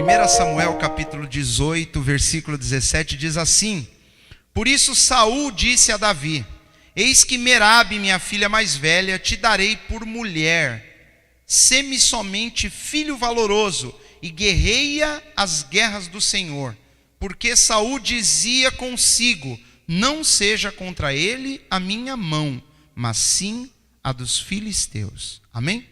1 Samuel capítulo 18, versículo 17 diz assim: Por isso Saul disse a Davi: Eis que Merabe, minha filha mais velha, te darei por mulher. Sê-me somente filho valoroso e guerreia as guerras do Senhor. Porque Saul dizia consigo: Não seja contra ele a minha mão, mas sim a dos filisteus. Amém?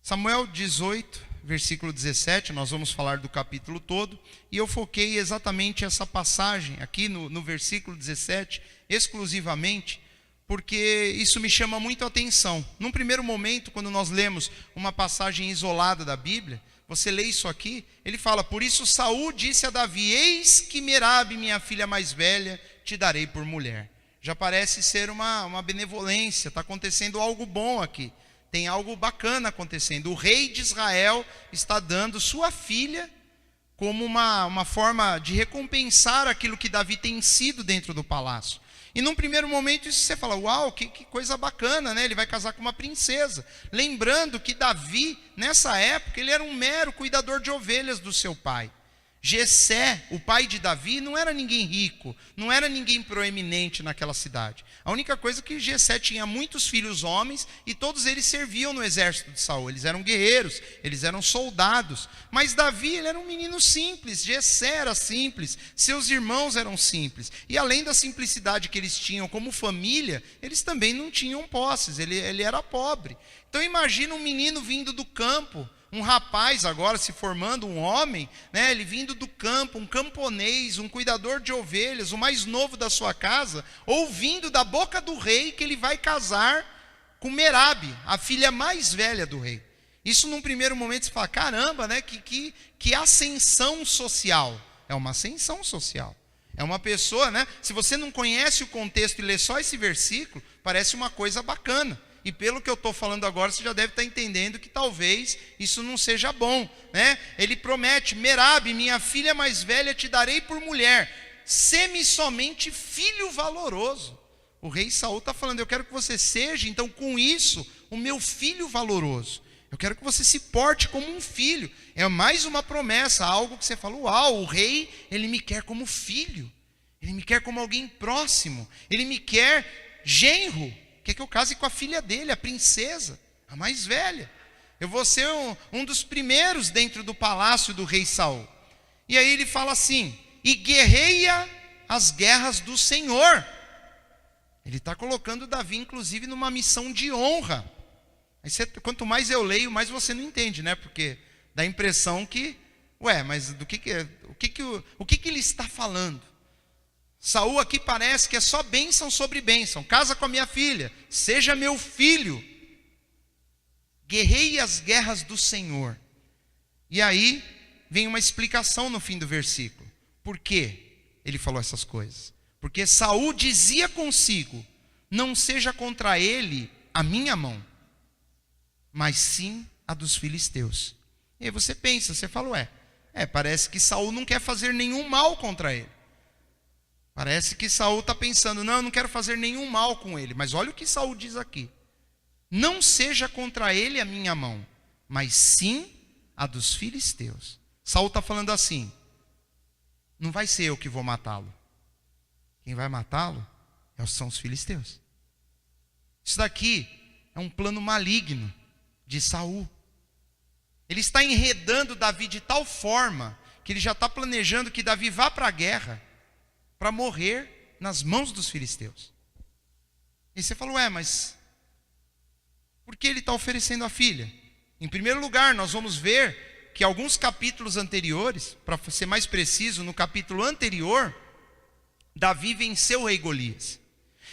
Samuel 18, versículo 17, nós vamos falar do capítulo todo, e eu foquei exatamente essa passagem aqui no versículo 17, exclusivamente, porque isso me chama muito a atenção. Num primeiro momento, quando nós lemos uma passagem isolada da Bíblia, você lê isso aqui, ele fala: Por isso Saul disse a Davi: Eis que Merabe, minha filha mais velha, te darei por mulher. Já parece ser uma benevolência, está acontecendo algo bom aqui. Tem algo bacana acontecendo. O rei de Israel está dando sua filha como uma forma de recompensar aquilo que Davi tem sido dentro do palácio. E num primeiro momento isso você fala: uau, que coisa bacana, né? Ele vai casar com uma princesa. Lembrando que Davi, nessa época, ele era um mero cuidador de ovelhas do seu pai. Jessé, o pai de Davi, não era ninguém rico, não era ninguém proeminente naquela cidade. A única coisa é que Jessé tinha muitos filhos homens e todos eles serviam no exército de Saul. Eles eram guerreiros, eles eram soldados. Mas Davi, ele era um menino simples, Jessé era simples, seus irmãos eram simples. E além da simplicidade que eles tinham como família, eles também não tinham posses, ele era pobre. Então imagina um menino vindo do campo, um rapaz agora se formando, um homem, né, ele vindo do campo, um camponês, um cuidador de ovelhas, o mais novo da sua casa, ouvindo da boca do rei que ele vai casar com Merabe, a filha mais velha do rei. Isso num primeiro momento você fala: caramba, né, que ascensão social. É uma ascensão social. É uma pessoa, né, se você não conhece o contexto e lê só esse versículo, parece uma coisa bacana. E pelo que eu estou falando agora, você já deve estar entendendo que talvez isso não seja bom, né? Ele promete: Merabe, minha filha mais velha, te darei por mulher. Sê-me somente filho valoroso. O rei Saul está falando: eu quero que você seja, então, com isso, o meu filho valoroso. Eu quero que você se porte como um filho. É mais uma promessa, algo que você fala: uau, o rei, ele me quer como filho. Ele me quer como alguém próximo. Ele me quer genro. Quer que eu case com a filha dele, a princesa, a mais velha. Eu vou ser um dos primeiros dentro do palácio do rei Saul. E aí ele fala assim: e guerreia as guerras do Senhor. Ele está colocando Davi, inclusive, numa missão de honra. Aí quanto mais eu leio, mais você não entende, né? Porque dá a impressão que, mas o que ele está falando? Saul aqui parece que é só bênção sobre bênção. Casa com a minha filha, seja meu filho. Guerreie as guerras do Senhor. E aí vem uma explicação no fim do versículo. Por que ele falou essas coisas? Porque Saul dizia consigo: não seja contra ele a minha mão, mas sim a dos filisteus. E aí você pensa, você fala: parece que Saul não quer fazer nenhum mal contra ele. Parece que Saul está pensando: não, eu não quero fazer nenhum mal com ele. Mas olha o que Saul diz aqui: não seja contra ele a minha mão, mas sim a dos filisteus. Saul está falando assim: não vai ser eu que vou matá-lo. Quem vai matá-lo são os filisteus. Isso daqui é um plano maligno de Saul. Ele está enredando Davi de tal forma que ele já está planejando que Davi vá para a guerra para morrer nas mãos dos filisteus. E você falou: mas por que ele está oferecendo a filha? Em primeiro lugar, nós vamos ver que alguns capítulos anteriores, para ser mais preciso, no capítulo anterior, Davi venceu o rei Golias.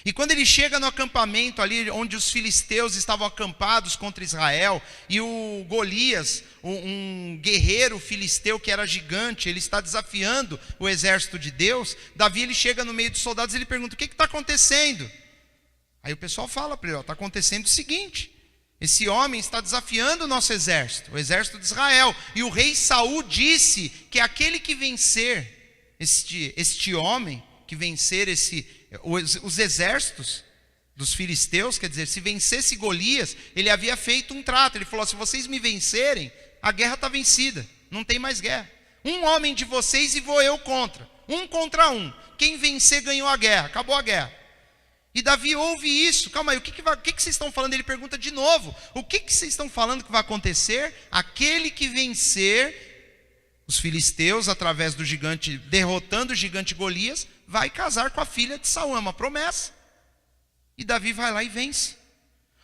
E quando ele chega no acampamento ali onde os filisteus estavam acampados contra Israel, e o Golias, um guerreiro filisteu que era gigante, ele está desafiando o exército de Deus, Davi, ele chega no meio dos soldados e ele pergunta: o que está acontecendo? Aí o pessoal fala para ele: está acontecendo o seguinte: esse homem está desafiando o nosso exército, o exército de Israel, e o rei Saul disse que aquele que vencer este homem, que vencer os exércitos dos filisteus, quer dizer, se vencesse Golias, ele havia feito um trato. Ele falou: se vocês me vencerem, a guerra está vencida, não tem mais guerra. Um homem de vocês e vou eu contra. 1 contra 1. Quem vencer ganhou a guerra. Acabou a guerra. E Davi ouve isso. Calma aí, o que vocês estão falando? Ele pergunta de novo. O que vocês estão falando que vai acontecer? Aquele que vencer os filisteus através do gigante, derrotando o gigante Golias, vai casar com a filha de Saul. É uma promessa. E Davi vai lá e vence.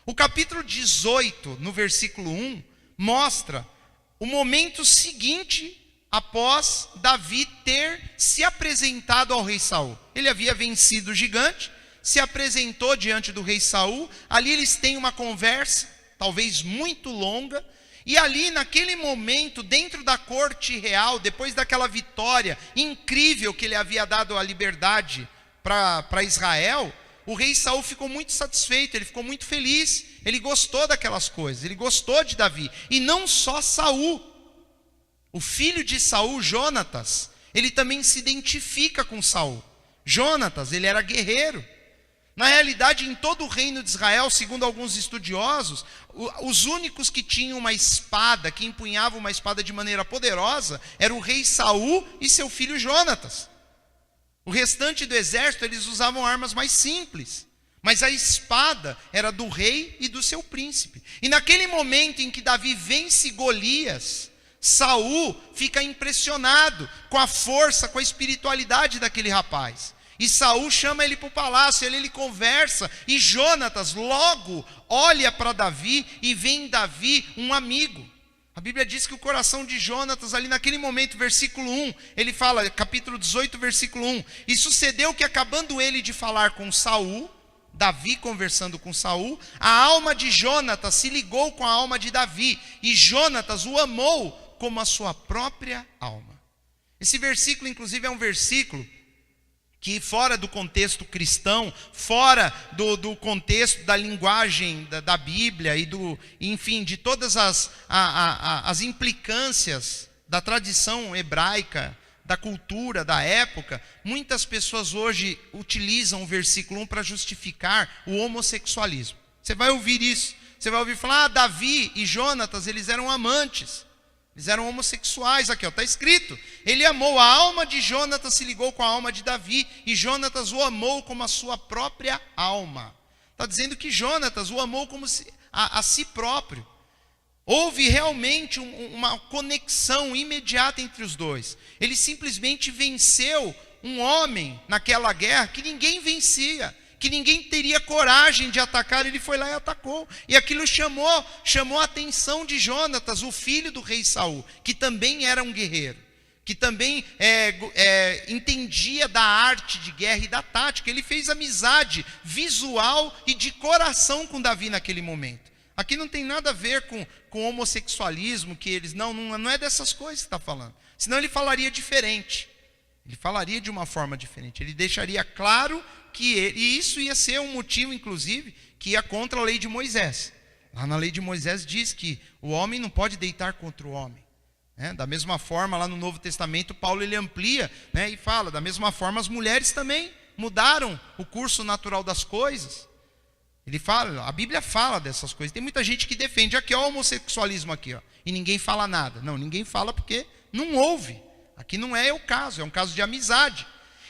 O capítulo 18, no versículo 1, mostra o momento seguinte após Davi ter se apresentado ao rei Saul. Ele havia vencido o gigante, se apresentou diante do rei Saul. Ali eles têm uma conversa, talvez muito longa. E ali naquele momento, dentro da corte real, depois daquela vitória incrível que ele havia dado a liberdade para Israel, o rei Saul ficou muito satisfeito, ele ficou muito feliz, ele gostou daquelas coisas, ele gostou de Davi. E não só Saul, o filho de Saul, Jonatas, ele também se identifica com Saul. Jonatas, ele era guerreiro. Na realidade, em todo o reino de Israel, segundo alguns estudiosos, os únicos que tinham uma espada, que empunhavam uma espada de maneira poderosa, era o rei Saul e seu filho Jonatas. O restante do exército, eles usavam armas mais simples. Mas a espada era do rei e do seu príncipe. E naquele momento em que Davi vence Golias, Saul fica impressionado com a força, com a espiritualidade daquele rapaz. E Saul chama ele para o palácio, ele conversa, e Jonatas logo olha para Davi e vê em Davi um amigo. A Bíblia diz que o coração de Jonatas, ali naquele momento, versículo 1, ele fala, capítulo 18, versículo 1, e sucedeu que acabando ele de falar com Saul, Davi conversando com Saul, a alma de Jonatas se ligou com a alma de Davi, e Jonatas o amou como a sua própria alma. Esse versículo, inclusive, é um versículo que fora do contexto cristão, fora do contexto da linguagem da Bíblia enfim, de todas as implicâncias da tradição hebraica, da cultura, da época, muitas pessoas hoje utilizam o versículo 1 para justificar o homossexualismo. Você vai ouvir isso, você vai ouvir falar, Davi e Jonatas, eles eram amantes. Eles eram homossexuais, aqui está escrito. Ele amou, a alma de Jonatas se ligou com a alma de Davi, e Jonatas o amou como a sua própria alma. Está dizendo que Jonatas o amou como a si próprio. Houve realmente uma conexão imediata entre os dois. Ele simplesmente venceu um homem naquela guerra que ninguém vencia, que ninguém teria coragem de atacar. Ele foi lá e atacou, e aquilo chamou a atenção de Jonatas, o filho do rei Saul, que também era um guerreiro, que também entendia da arte de guerra e da tática. Ele fez amizade visual e de coração com Davi naquele momento. Aqui não tem nada a ver com homossexualismo, que eles não é dessas coisas que está falando, senão ele falaria diferente. Ele falaria de uma forma diferente, ele deixaria claro e isso ia ser um motivo, inclusive, que ia contra a lei de Moisés. Lá na lei de Moisés diz que o homem não pode deitar contra o homem. Da mesma forma, lá no Novo Testamento, Paulo ele amplia, e fala, da mesma forma, as mulheres também mudaram o curso natural das coisas. Ele fala, a Bíblia fala dessas coisas. Tem muita gente que defende aqui, ó, o homossexualismo aqui, ó, e ninguém fala nada. Não, ninguém fala porque não ouve. Aqui não é o caso, é um caso de amizade.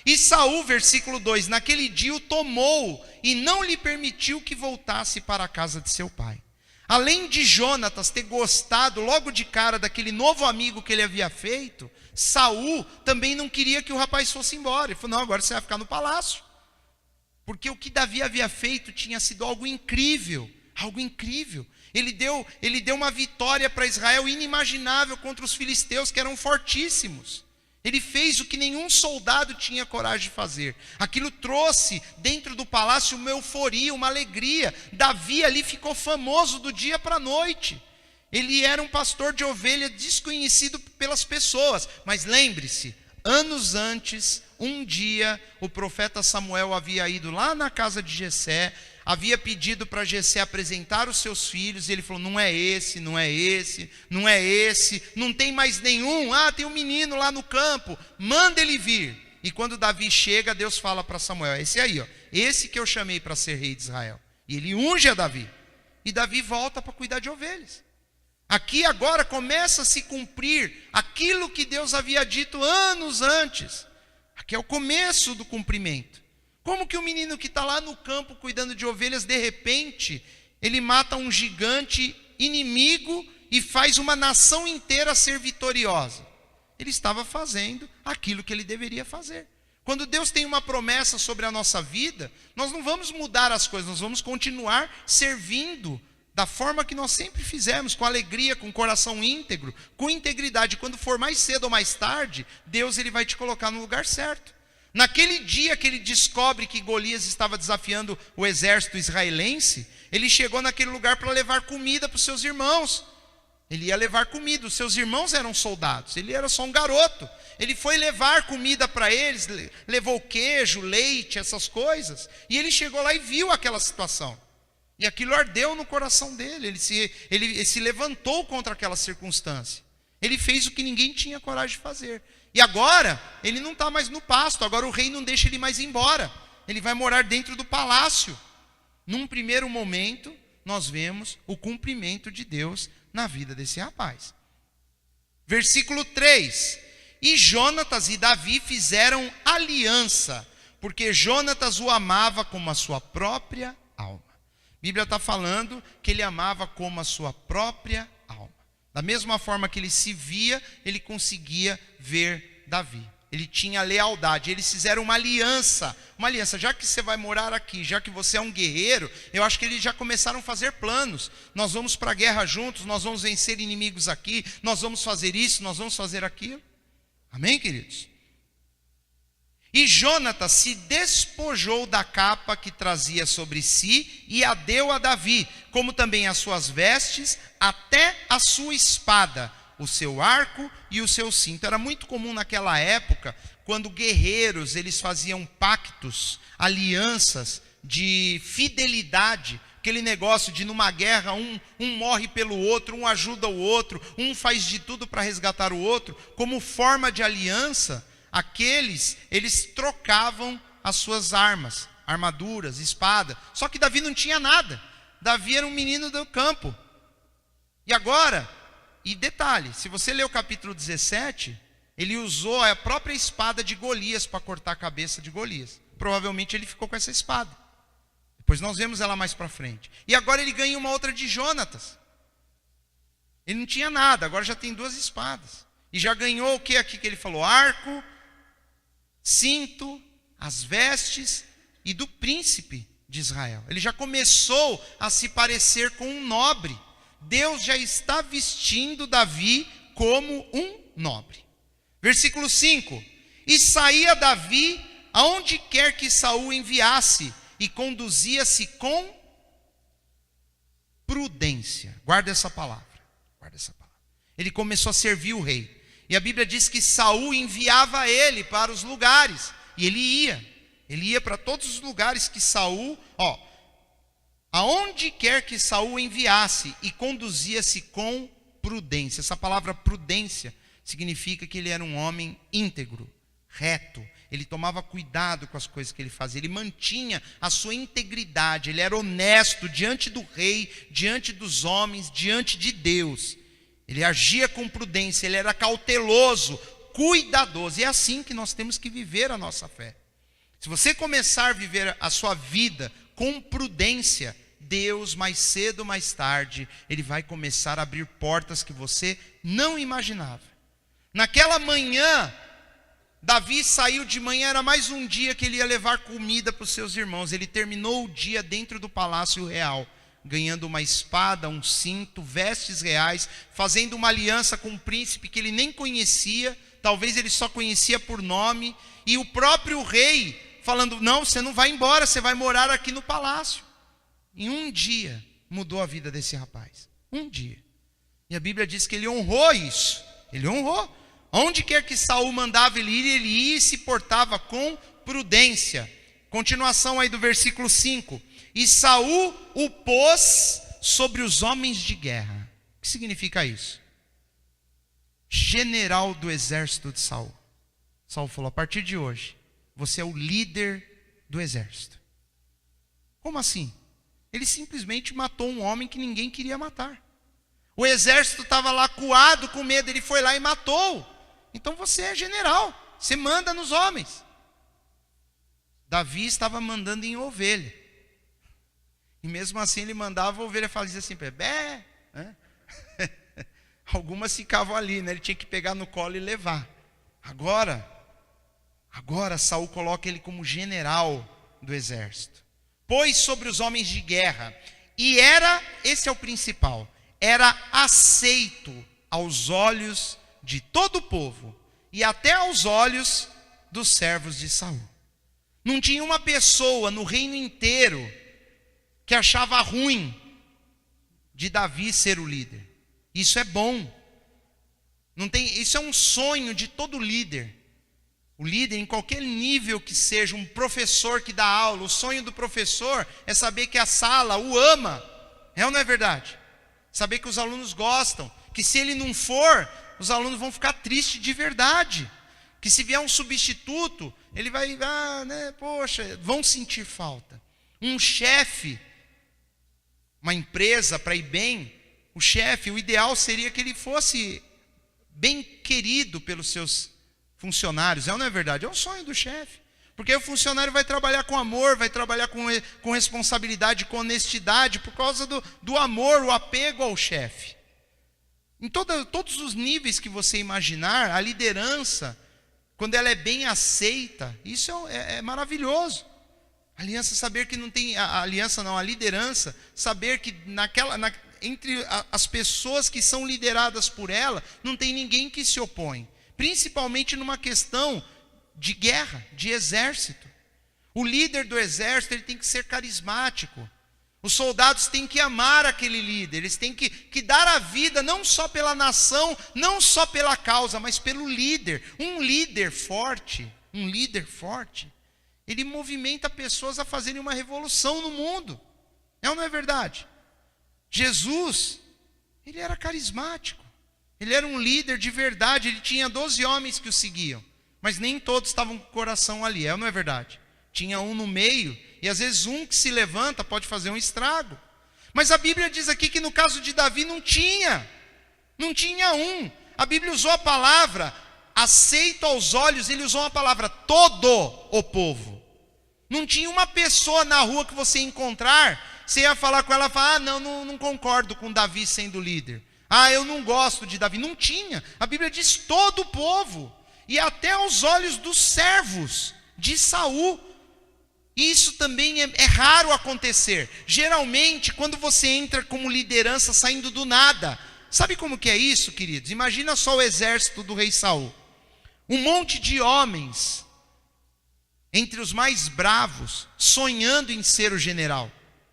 E Saul, versículo 2, naquele dia o tomou e não lhe permitiu que voltasse para a casa de seu pai. Além de Jonatas ter gostado logo de cara daquele novo amigo que ele havia feito, Saul também não queria que o rapaz fosse embora. Ele falou, não, agora você vai ficar no palácio. Porque o que Davi havia feito tinha sido algo incrível, algo incrível. Ele deu uma vitória para Israel inimaginável contra os filisteus, que eram fortíssimos. Ele fez o que nenhum soldado tinha coragem de fazer. Aquilo trouxe dentro do palácio uma euforia, uma alegria. Davi ali ficou famoso do dia para a noite. Ele era um pastor de ovelha desconhecido pelas pessoas. Mas lembre-se, anos antes, um dia, o profeta Samuel havia ido lá na casa de Jessé, havia pedido para Jessé apresentar os seus filhos, e ele falou, não é esse, não é esse, não é esse, não tem mais nenhum, tem um menino lá no campo, manda ele vir. E quando Davi chega, Deus fala para Samuel, esse aí, ó, esse que eu chamei para ser rei de Israel. E ele unge a Davi, e Davi volta para cuidar de ovelhas. Aqui agora começa a se cumprir aquilo que Deus havia dito anos antes. Aqui é o começo do cumprimento. Como que o menino que está lá no campo cuidando de ovelhas, de repente, ele mata um gigante inimigo e faz uma nação inteira ser vitoriosa? Ele estava fazendo aquilo que ele deveria fazer. Quando Deus tem uma promessa sobre a nossa vida, nós não vamos mudar as coisas, nós vamos continuar servindo da forma que nós sempre fizemos, com alegria, com coração íntegro, com integridade. Quando for mais cedo ou mais tarde, Deus ele vai te colocar no lugar certo. Naquele dia que ele descobre que Golias estava desafiando o exército israelense, ele chegou naquele lugar para levar comida para os seus irmãos. Ele ia levar comida, os seus irmãos eram soldados, ele era só um garoto. Ele foi levar comida para eles, levou queijo, leite, essas coisas. E ele chegou lá e viu aquela situação. E aquilo ardeu no coração dele, ele se levantou contra aquela circunstância. Ele fez o que ninguém tinha coragem de fazer. E agora, ele não está mais no pasto, agora o rei não deixa ele mais ir embora. Ele vai morar dentro do palácio. Num primeiro momento, nós vemos o cumprimento de Deus na vida desse rapaz. Versículo 3. E Jonatas e Davi fizeram aliança, porque Jonatas o amava como a sua própria alma. A Bíblia está falando que ele amava como a sua própria alma. Da mesma forma que ele se via, ele conseguia ver Davi. Ele tinha lealdade, eles fizeram uma aliança, já que você vai morar aqui, já que você é um guerreiro, eu acho que eles já começaram a fazer planos. Nós vamos para a guerra juntos, nós vamos vencer inimigos aqui, nós vamos fazer isso, nós vamos fazer aquilo. Amém, queridos? E Jonatas se despojou da capa que trazia sobre si e a deu a Davi, como também as suas vestes, até a sua espada, o seu arco e o seu cinto. Era muito comum naquela época, quando guerreiros eles faziam pactos, alianças de fidelidade, aquele negócio de numa guerra um morre pelo outro, um ajuda o outro, um faz de tudo para resgatar o outro. Como forma de aliança, eles trocavam as suas armas, armaduras, espada. Só que Davi não tinha nada. Davi era um menino do campo. E agora, e detalhe, se você ler o capítulo 17, ele usou a própria espada de Golias para cortar a cabeça de Golias. Provavelmente ele ficou com essa espada. Depois nós vemos ela mais para frente. E agora ele ganha uma outra de Jonatas. Ele não tinha nada, agora já tem 2 espadas. E já ganhou o que aqui que ele falou? Arco, cinto, as vestes e do príncipe de Israel. Ele já começou a se parecer com um nobre. Deus já está vestindo Davi como um nobre. Versículo 5. E saía Davi aonde quer que Saul enviasse, e conduzia-se com prudência. Guarda essa palavra. Ele começou a servir o rei. E a Bíblia diz que Saul enviava ele para os lugares. E ele ia para todos os lugares que Saul, aonde quer que Saul enviasse, e conduzia-se com prudência. Essa palavra prudência significa que ele era um homem íntegro, reto. Ele tomava cuidado com as coisas que ele fazia. Ele mantinha a sua integridade. Ele era honesto diante do rei, diante dos homens, diante de Deus. Ele agia com prudência. Ele era cauteloso, cuidadoso. E é assim que nós temos que viver a nossa fé. Se você começar a viver a sua vida com prudência, Deus, mais cedo ou mais tarde, Ele vai começar a abrir portas que você não imaginava. Naquela manhã, Davi saiu de manhã, era mais um dia que ele ia levar comida para os seus irmãos. Ele terminou o dia dentro do palácio real, ganhando uma espada, um cinto, vestes reais, fazendo uma aliança com um príncipe que ele nem conhecia, talvez ele só conhecia por nome, e o próprio rei falando: não, você não vai embora, você vai morar aqui no palácio. Em um dia mudou a vida desse rapaz, um dia. E a Bíblia diz que ele honrou isso, ele honrou. Onde quer que Saul mandava ele ia e se portava com prudência. Continuação aí do versículo 5. E Saul o pôs sobre os homens de guerra. O que significa isso? General do exército de Saul. Saul falou: a partir de hoje, você é o líder do exército. Como assim? Ele simplesmente matou um homem que ninguém queria matar. O exército estava lá acuado com medo, ele foi lá e matou. Então você é general, você manda nos homens. Davi estava mandando em ovelha. E mesmo assim ele mandava a ovelha fazer assim, bé, né? Algumas ficavam ali, né? Ele tinha que pegar no colo e levar. Agora Saul coloca ele como general do exército. Pôs sobre os homens de guerra. E esse é o principal, era aceito aos olhos de todo o povo e até aos olhos dos servos de Saul. Não tinha uma pessoa no reino inteiro que achava ruim de Davi ser o líder. Isso é bom. Isso é um sonho de todo líder. O líder, em qualquer nível que seja, um professor que dá aula, o sonho do professor é saber que a sala o ama. É ou não é verdade? Saber que os alunos gostam. Que se ele não for, os alunos vão ficar tristes de verdade. Que se vier um substituto, ele vai, vão sentir falta. Um chefe, uma empresa para ir bem, o ideal seria que ele fosse bem querido pelos seus funcionários. É ou não é verdade? É um sonho do chefe. Porque o funcionário vai trabalhar com amor, vai trabalhar com responsabilidade, com honestidade, por causa do amor, o apego ao chefe. Em todos os níveis que você imaginar, a liderança, quando ela é bem aceita, isso é maravilhoso. A liderança, saber que entre as pessoas que são lideradas por ela, não tem ninguém que se opõe. Principalmente numa questão de guerra, de exército. O líder do exército, ele tem que ser carismático. Os soldados têm que amar aquele líder. Eles têm que dar a vida, não só pela nação, não só pela causa, mas pelo líder. Um líder forte, ele movimenta pessoas a fazerem uma revolução no mundo. É ou não é verdade? Jesus, ele era carismático. Ele era um líder de verdade, ele tinha 12 homens que o seguiam, mas nem todos estavam com o coração ali, é ou não é verdade? Tinha um no meio, e às vezes um que se levanta pode fazer um estrago. Mas a Bíblia diz aqui que no caso de Davi não tinha um. A Bíblia usou a palavra aceito aos olhos, ele usou a palavra todo o povo. Não tinha uma pessoa na rua que você encontrar, você ia falar com ela e falar, não concordo com Davi sendo líder. Eu não gosto de Davi. Não tinha. A Bíblia diz todo o povo. E até aos olhos dos servos de Saul. Isso também é raro acontecer. Geralmente, quando você entra como liderança saindo do nada. Sabe como que é isso, queridos? Imagina só o exército do rei Saul. Um monte de homens, entre os mais bravos, sonhando em ser o general.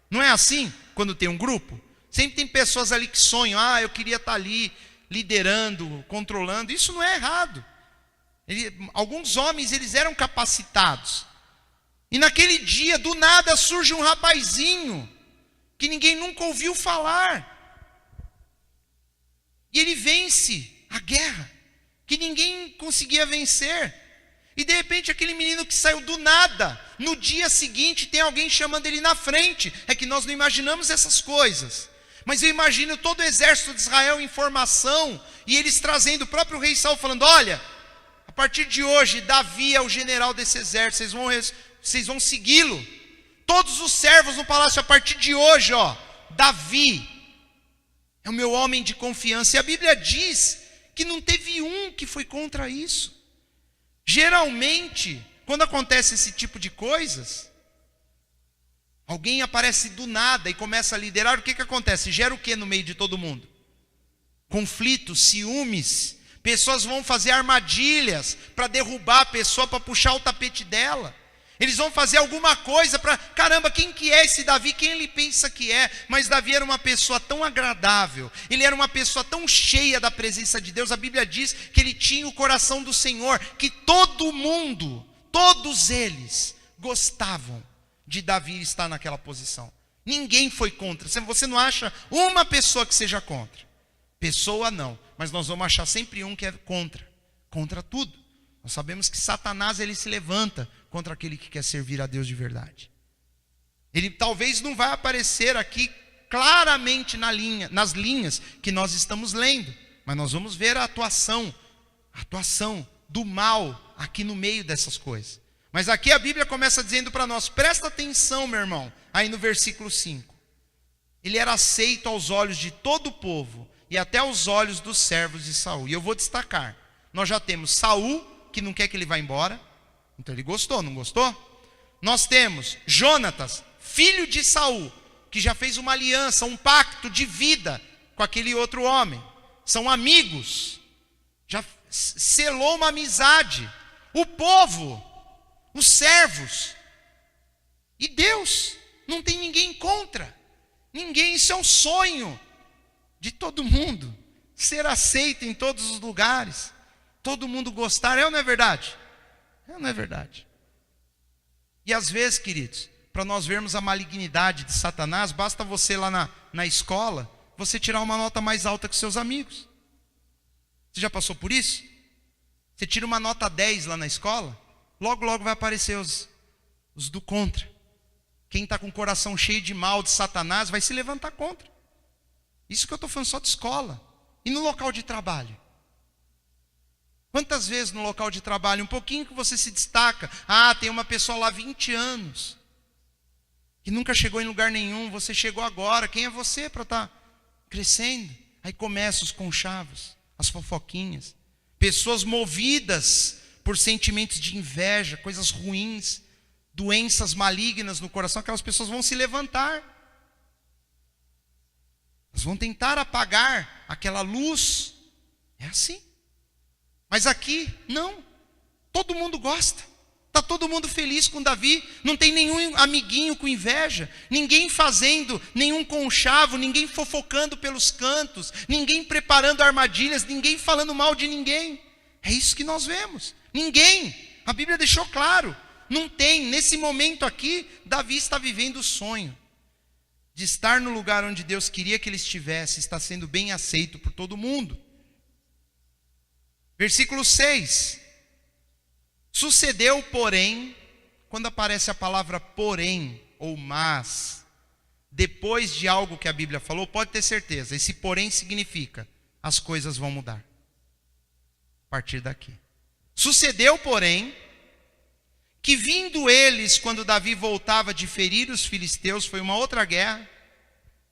Não é assim quando tem um grupo? Sempre tem pessoas ali que sonham, eu queria estar ali liderando, controlando. Isso não é errado. Alguns homens, eles eram capacitados. E naquele dia, do nada, surge um rapazinho que ninguém nunca ouviu falar. E ele vence a guerra, que ninguém conseguia vencer. E de repente aquele menino que saiu do nada, no dia seguinte tem alguém chamando ele na frente. É que nós não imaginamos essas coisas. Mas eu imagino todo o exército de Israel em formação, e eles trazendo o próprio rei Saul, falando, olha, a partir de hoje, Davi é o general desse exército, vocês vão segui-lo. Todos os servos no palácio, a partir de hoje, Davi é o meu homem de confiança. E a Bíblia diz que não teve um que foi contra isso. Geralmente, quando acontece esse tipo de coisas, alguém aparece do nada e começa a liderar, o que acontece? Gera o que no meio de todo mundo? Conflitos, ciúmes. Pessoas vão fazer armadilhas para derrubar a pessoa, para puxar o tapete dela. Eles vão fazer alguma coisa para, caramba, quem que é esse Davi? Quem ele pensa que é? Mas Davi era uma pessoa tão agradável, ele era uma pessoa tão cheia da presença de Deus. A Bíblia diz que ele tinha o coração do Senhor, que todo mundo, todos eles gostavam de Davi estar naquela posição. Ninguém foi contra. Você não acha uma pessoa que seja contra. Pessoa não, mas nós vamos achar sempre um que é contra tudo. Nós sabemos que Satanás, ele se levanta contra aquele que quer servir a Deus de verdade. Ele talvez não vai aparecer aqui claramente nas linhas que nós estamos lendo. Mas nós vamos ver a atuação do mal aqui no meio dessas coisas. Mas aqui a Bíblia começa dizendo para nós, presta atenção, meu irmão, aí no versículo 5. Ele era aceito aos olhos de todo o povo e até aos olhos dos servos de Saul. E eu vou destacar, nós já temos Saul, que não quer que ele vá embora, então ele gostou, não gostou? Nós temos Jonatas, filho de Saul, que já fez uma aliança, um pacto de vida com aquele outro homem. São amigos, já selou uma amizade. O povo, os servos, e Deus, não tem ninguém contra. Ninguém, isso é um sonho de todo mundo, ser aceito em todos os lugares, todo mundo gostar, é ou não é verdade? É ou não é verdade? E às vezes, queridos, para nós vermos a malignidade de Satanás, basta você lá na escola, você tirar uma nota mais alta que seus amigos. Você já passou por isso? Você tira uma nota 10 lá na escola, logo vai aparecer os do contra. Quem está com o coração cheio de mal de Satanás vai se levantar contra. Isso que eu estou falando só de escola. E no local de trabalho? Quantas vezes no local de trabalho, um pouquinho que você se destaca, tem uma pessoa lá há 20 anos, que nunca chegou em lugar nenhum, você chegou agora, quem é você para estar crescendo? Aí começam os conchavos, as fofoquinhas, pessoas movidas por sentimentos de inveja, coisas ruins, doenças malignas no coração, aquelas pessoas vão se levantar. Elas vão tentar apagar aquela luz. É assim. Mas aqui, não. Todo mundo gosta. Está todo mundo feliz com Davi. Não tem nenhum amiguinho com inveja. Ninguém fazendo nenhum conchavo. Ninguém fofocando pelos cantos. Ninguém preparando armadilhas. Ninguém falando mal de ninguém. É isso que nós vemos. Ninguém. A Bíblia deixou claro. Não tem. Nesse momento aqui, Davi está vivendo o sonho de estar no lugar onde Deus queria que ele estivesse. Está sendo bem aceito por todo mundo. Versículo 6. Sucedeu, porém, quando aparece a palavra porém ou mas, depois de algo que a Bíblia falou, pode ter certeza, esse porém significa, as coisas vão mudar. A partir daqui. Sucedeu, porém, que vindo eles, quando Davi voltava de ferir os filisteus, foi uma outra guerra,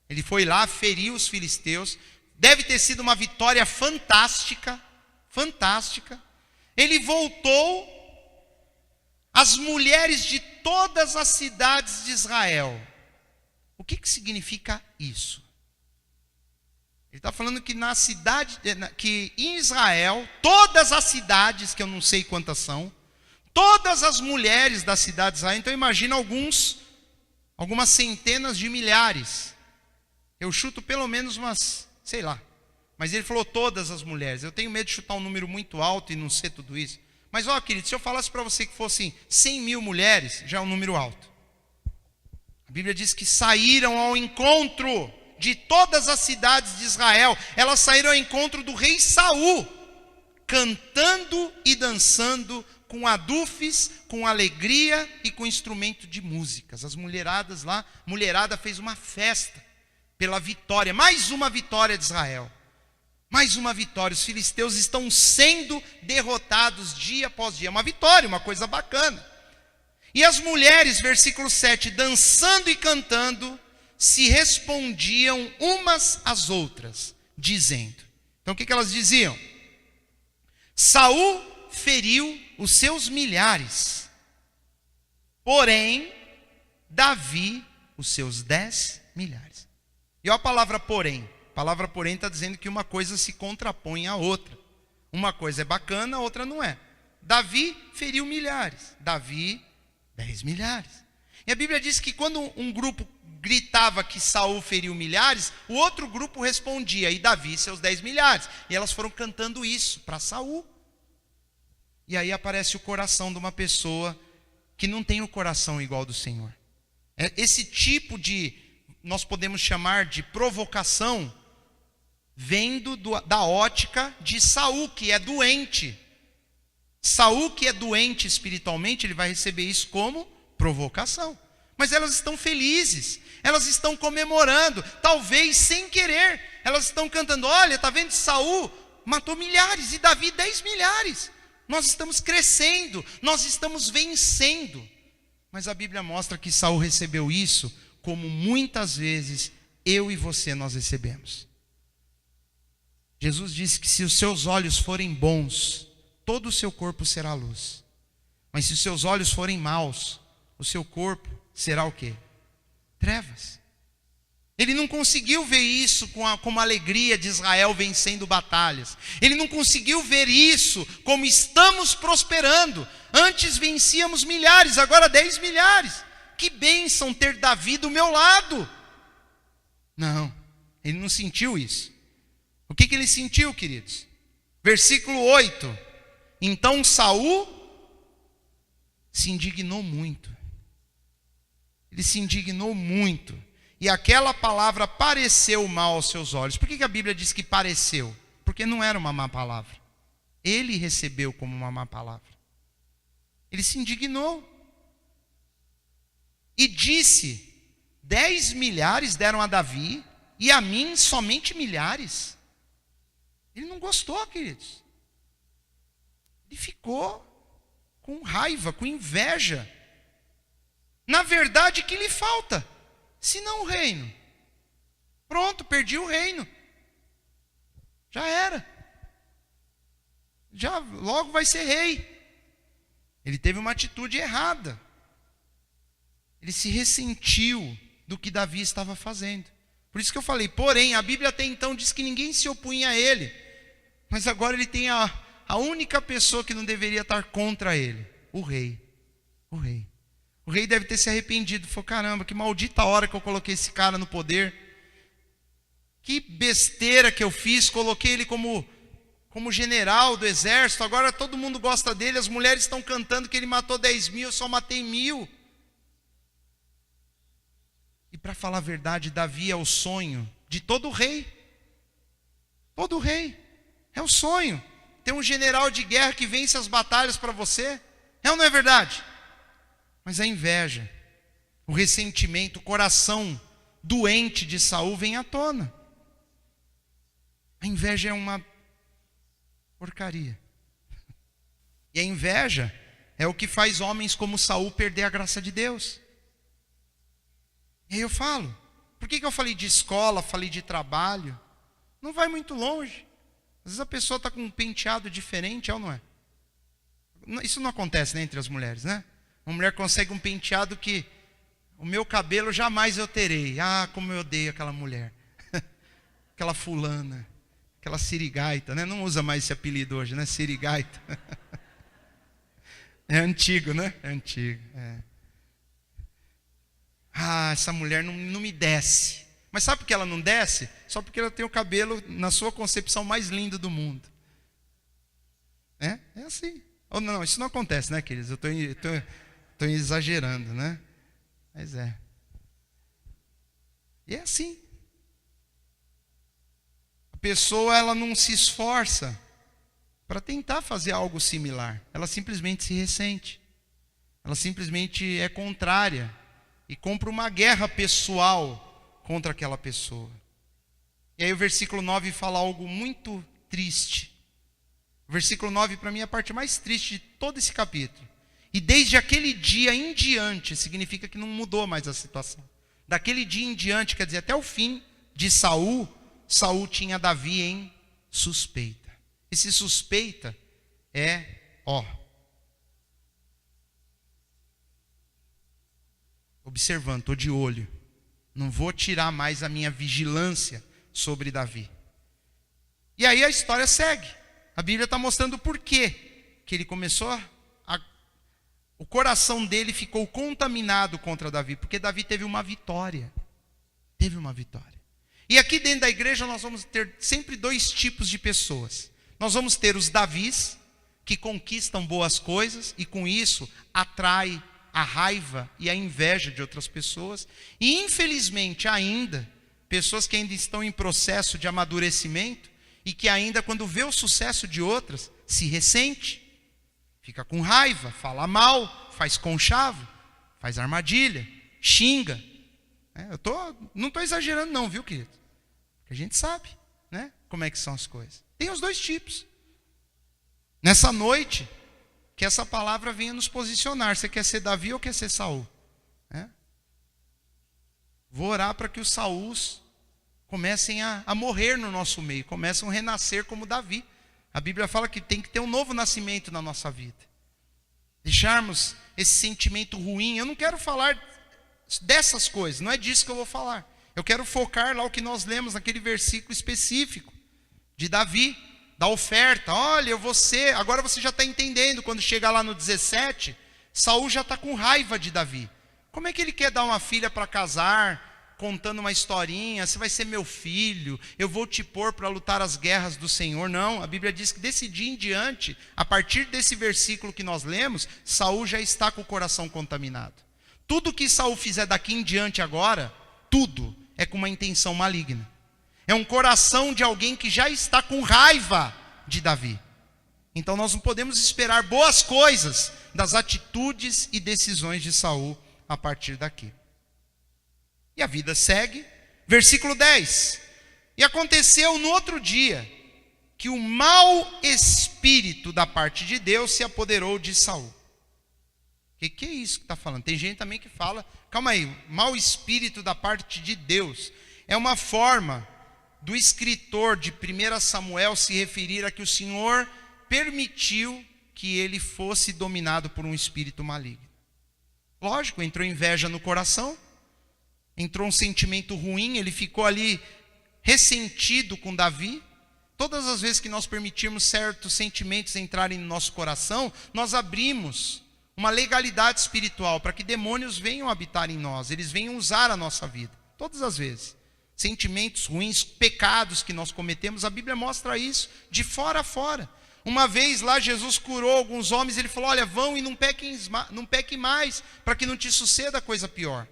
ele foi lá, feriu os filisteus, deve ter sido uma vitória fantástica, ele voltou, as mulheres de todas as cidades de Israel. O que significa isso? Ele está falando que na cidade, que em Israel, todas as cidades, que eu não sei quantas são, todas as mulheres da cidade de Israel, então imagina algumas centenas de milhares. Eu chuto pelo menos umas, sei lá. Mas ele falou todas as mulheres. Eu tenho medo de chutar um número muito alto e não ser tudo isso. Mas, querido, se eu falasse para você que fossem 100 mil mulheres, já é um número alto. A Bíblia diz que saíram ao encontro de todas as cidades de Israel. Elas saíram ao encontro do rei Saul, cantando e dançando com adufes, com alegria e com instrumento de músicas. As mulheradas lá, mulherada fez uma festa pela vitória, mais uma vitória de Israel. Mais uma vitória, os filisteus estão sendo derrotados dia após dia. Uma vitória, uma coisa bacana. E as mulheres, versículo 7, dançando e cantando, se respondiam umas às outras, dizendo. Então o que elas diziam? Saul feriu os seus milhares, porém Davi os seus 10 milhares. E olha a palavra porém. A palavra porém está dizendo que uma coisa se contrapõe à outra. Uma coisa é bacana, a outra não é. Davi feriu milhares, Davi 10 milhares. E a Bíblia diz que quando um grupo gritava que Saul feriu milhares, o outro grupo respondia, e Davi seus 10 milhares. E elas foram cantando isso para Saul. E aí aparece o coração de uma pessoa que não tem o coração igual do Senhor. Esse tipo de, nós podemos chamar de provocação, vendo da ótica de Saul, que é doente. Saul, que é doente espiritualmente, ele vai receber isso como provocação. Mas elas estão felizes, elas estão comemorando, talvez sem querer. Elas estão cantando: olha, está vendo, Saul matou milhares e Davi 10 milhares. Nós estamos crescendo, nós estamos vencendo. Mas a Bíblia mostra que Saul recebeu isso como muitas vezes eu e você nós recebemos. Jesus disse que se os seus olhos forem bons, todo o seu corpo será luz. Mas se os seus olhos forem maus, o seu corpo será o quê? Trevas. Ele não conseguiu ver isso como a alegria de Israel vencendo batalhas. Ele não conseguiu ver isso como estamos prosperando. Antes vencíamos milhares, agora 10 milhares. Que bênção ter Davi do meu lado. Não, ele não sentiu isso. O que ele sentiu, queridos? Versículo 8. Então Saul se indignou muito. Ele se indignou muito. E aquela palavra pareceu mal aos seus olhos. Por que a Bíblia diz que pareceu? Porque não era uma má palavra. Ele recebeu como uma má palavra. Ele se indignou. E disse: 10 milhares deram a Davi, e a mim somente milhares. Ele não gostou, queridos. Ele ficou com raiva, com inveja. Na verdade, o que lhe falta? Se não o reino. Pronto, perdi o reino. Já era. Já logo vai ser rei. Ele teve uma atitude errada. Ele se ressentiu do que Davi estava fazendo. Por isso que eu falei, porém, a Bíblia até então diz que ninguém se opunha a ele. Mas agora ele tem a única pessoa que não deveria estar contra ele. O rei. O rei. O rei deve ter se arrependido. Falou: caramba, que maldita hora que eu coloquei esse cara no poder. Que besteira que eu fiz. Coloquei ele como general do exército. Agora todo mundo gosta dele. As mulheres estão cantando que ele matou 10 mil. Eu só matei 1000. E para falar a verdade, Davi é o sonho de todo rei. Todo rei. É o sonho. Ter um general de guerra que vence as batalhas para você. É ou não é verdade? Mas a inveja, o ressentimento, o coração doente de Saul vem à tona. A inveja é uma porcaria. E a inveja é o que faz homens como Saul perder a graça de Deus. E aí eu falo, por que eu falei de escola, falei de trabalho? Não vai muito longe. Às vezes a pessoa está com um penteado diferente, é ou não é? Isso não acontece, né, entre as mulheres, né? Uma mulher consegue um penteado que o meu cabelo jamais eu terei. Ah, como eu odeio aquela mulher. Aquela fulana. Aquela sirigaita, né? Não usa mais esse apelido hoje, né? Sirigaita. É antigo, né? É antigo. É. Ah, essa mulher não me desce. Mas sabe por que ela não desce? Só porque ela tem o cabelo, na sua concepção, mais lindo do mundo. É assim. Ou não, isso não acontece, né, queridos? Eu estou exagerando, né? Mas é. E é assim. A pessoa, ela não se esforça para tentar fazer algo similar. Ela simplesmente se ressente. Ela simplesmente é contrária. E compra uma guerra pessoal contra aquela pessoa. E aí o versículo 9 fala algo muito triste. O versículo 9 para mim é a parte mais triste de todo esse capítulo. E desde aquele dia em diante, significa que não mudou mais a situação. Daquele dia em diante, quer dizer, até o fim de Saul, Saul tinha Davi em suspeita. Esse suspeita é, observando, estou de olho. Não vou tirar mais a minha vigilância sobre Davi. E aí a história segue. A Bíblia está mostrando o porquê que ele começou o coração dele ficou contaminado contra Davi, porque Davi teve uma vitória. Teve uma vitória. E aqui dentro da igreja nós vamos ter sempre dois tipos de pessoas. Nós vamos ter os Davis, que conquistam boas coisas, e com isso atrai a raiva e a inveja de outras pessoas. E infelizmente ainda, pessoas que ainda estão em processo de amadurecimento, e que ainda quando vê o sucesso de outras, se ressente. Fica com raiva, fala mal, faz conchavo, faz armadilha, xinga. Não estou exagerando não, viu, querido? A gente sabe, né, como é que são as coisas. Tem os dois tipos. Nessa noite, que essa palavra venha nos posicionar. Você quer ser Davi ou quer ser Saul? Vou orar para que os Sauls comecem a morrer no nosso meio, comecem a renascer como Davi. A Bíblia fala que tem que ter um novo nascimento na nossa vida. Deixarmos esse sentimento ruim. Eu não quero falar dessas coisas, não é disso que eu vou falar. Eu quero focar lá o que nós lemos naquele versículo específico de Davi, da oferta. Olha, eu vou ser... Agora você já está entendendo, quando chegar lá no 17, Saul já está com raiva de Davi. Como é que ele quer dar uma filha para casar, contando uma historinha, você vai ser meu filho, eu vou te pôr para lutar as guerras do Senhor? Não, a Bíblia diz que desse dia em diante, a partir desse versículo que nós lemos, Saul já está com o coração contaminado. Tudo que Saul fizer daqui em diante agora, tudo é com uma intenção maligna. É um coração de alguém que já está com raiva de Davi. Então nós não podemos esperar boas coisas das atitudes e decisões de Saul a partir daqui. E a vida segue. Versículo 10. E aconteceu no outro dia que o mau espírito da parte de Deus se apoderou de Saul. O que é isso que está falando? Tem gente também que fala, calma aí, mau espírito da parte de Deus. É uma forma do escritor de 1 Samuel se referir a que o Senhor permitiu que ele fosse dominado por um espírito maligno. Lógico, entrou inveja no coração, entrou um sentimento ruim, ele ficou ali ressentido com Davi. Todas as vezes que nós permitirmos certos sentimentos entrarem no nosso coração, nós abrimos uma legalidade espiritual para que demônios venham habitar em nós, eles venham usar a nossa vida, todas as vezes. Sentimentos ruins, pecados que nós cometemos, a Bíblia mostra isso de fora a fora. Uma vez lá Jesus curou alguns homens, ele falou, olha, vão e não pequem mais, para que não te suceda coisa pior.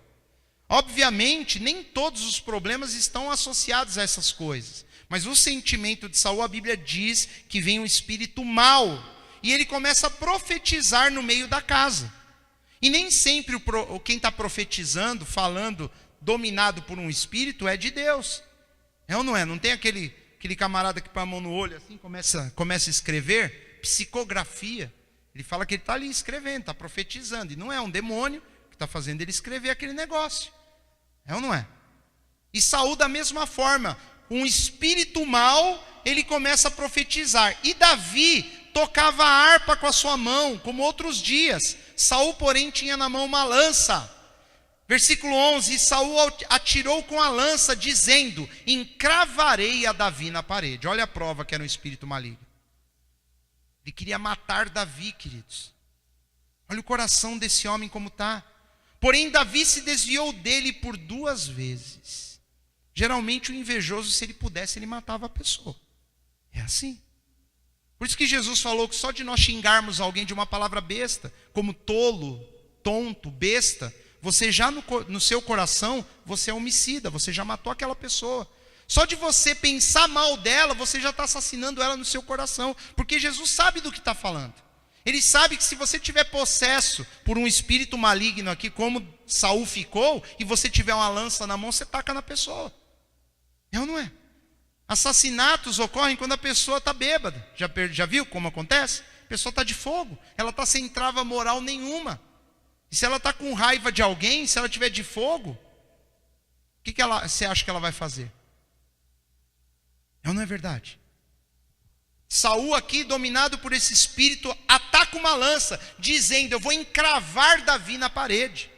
Obviamente, nem todos os problemas estão associados a essas coisas, mas o sentimento de Saul, a Bíblia diz que vem um espírito mau, e ele começa a profetizar no meio da casa. E nem sempre quem está profetizando, falando, dominado por um espírito, é de Deus. É ou não é? Não tem aquele camarada que põe a mão no olho assim, começa a escrever, psicografia. Ele fala que ele está ali escrevendo, está profetizando. E não é um demônio que está fazendo ele escrever aquele negócio. É ou não é? E Saul da mesma forma, um espírito mau, ele começa a profetizar. E Davi tocava a harpa com a sua mão, como outros dias. Saul, porém, tinha na mão uma lança. Versículo 11, e Saul atirou com a lança, dizendo, encravarei a Davi na parede. Olha a prova que era um espírito maligno. Ele queria matar Davi, queridos. Olha o coração desse homem como está. Porém, Davi se desviou dele por 2 vezes. Geralmente o invejoso, se ele pudesse, ele matava a pessoa. É assim. Por isso que Jesus falou que só de nós xingarmos alguém de uma palavra besta, como tolo, tonto, besta, você já no seu coração, você é homicida, você já matou aquela pessoa. Só de você pensar mal dela, você já está assassinando ela no seu coração, porque Jesus sabe do que está falando. Ele sabe que se você tiver possesso por um espírito maligno aqui, como Saul ficou, e você tiver uma lança na mão, você taca na pessoa. É ou não é? Assassinatos ocorrem quando a pessoa está bêbada. Já viu como acontece? A pessoa está de fogo, ela está sem trava moral nenhuma. E se ela está com raiva de alguém, se ela tiver de fogo, o que você acha que ela vai fazer? Não é verdade? Saul aqui, dominado por esse espírito, ataca uma lança, dizendo, eu vou encravar Davi na parede.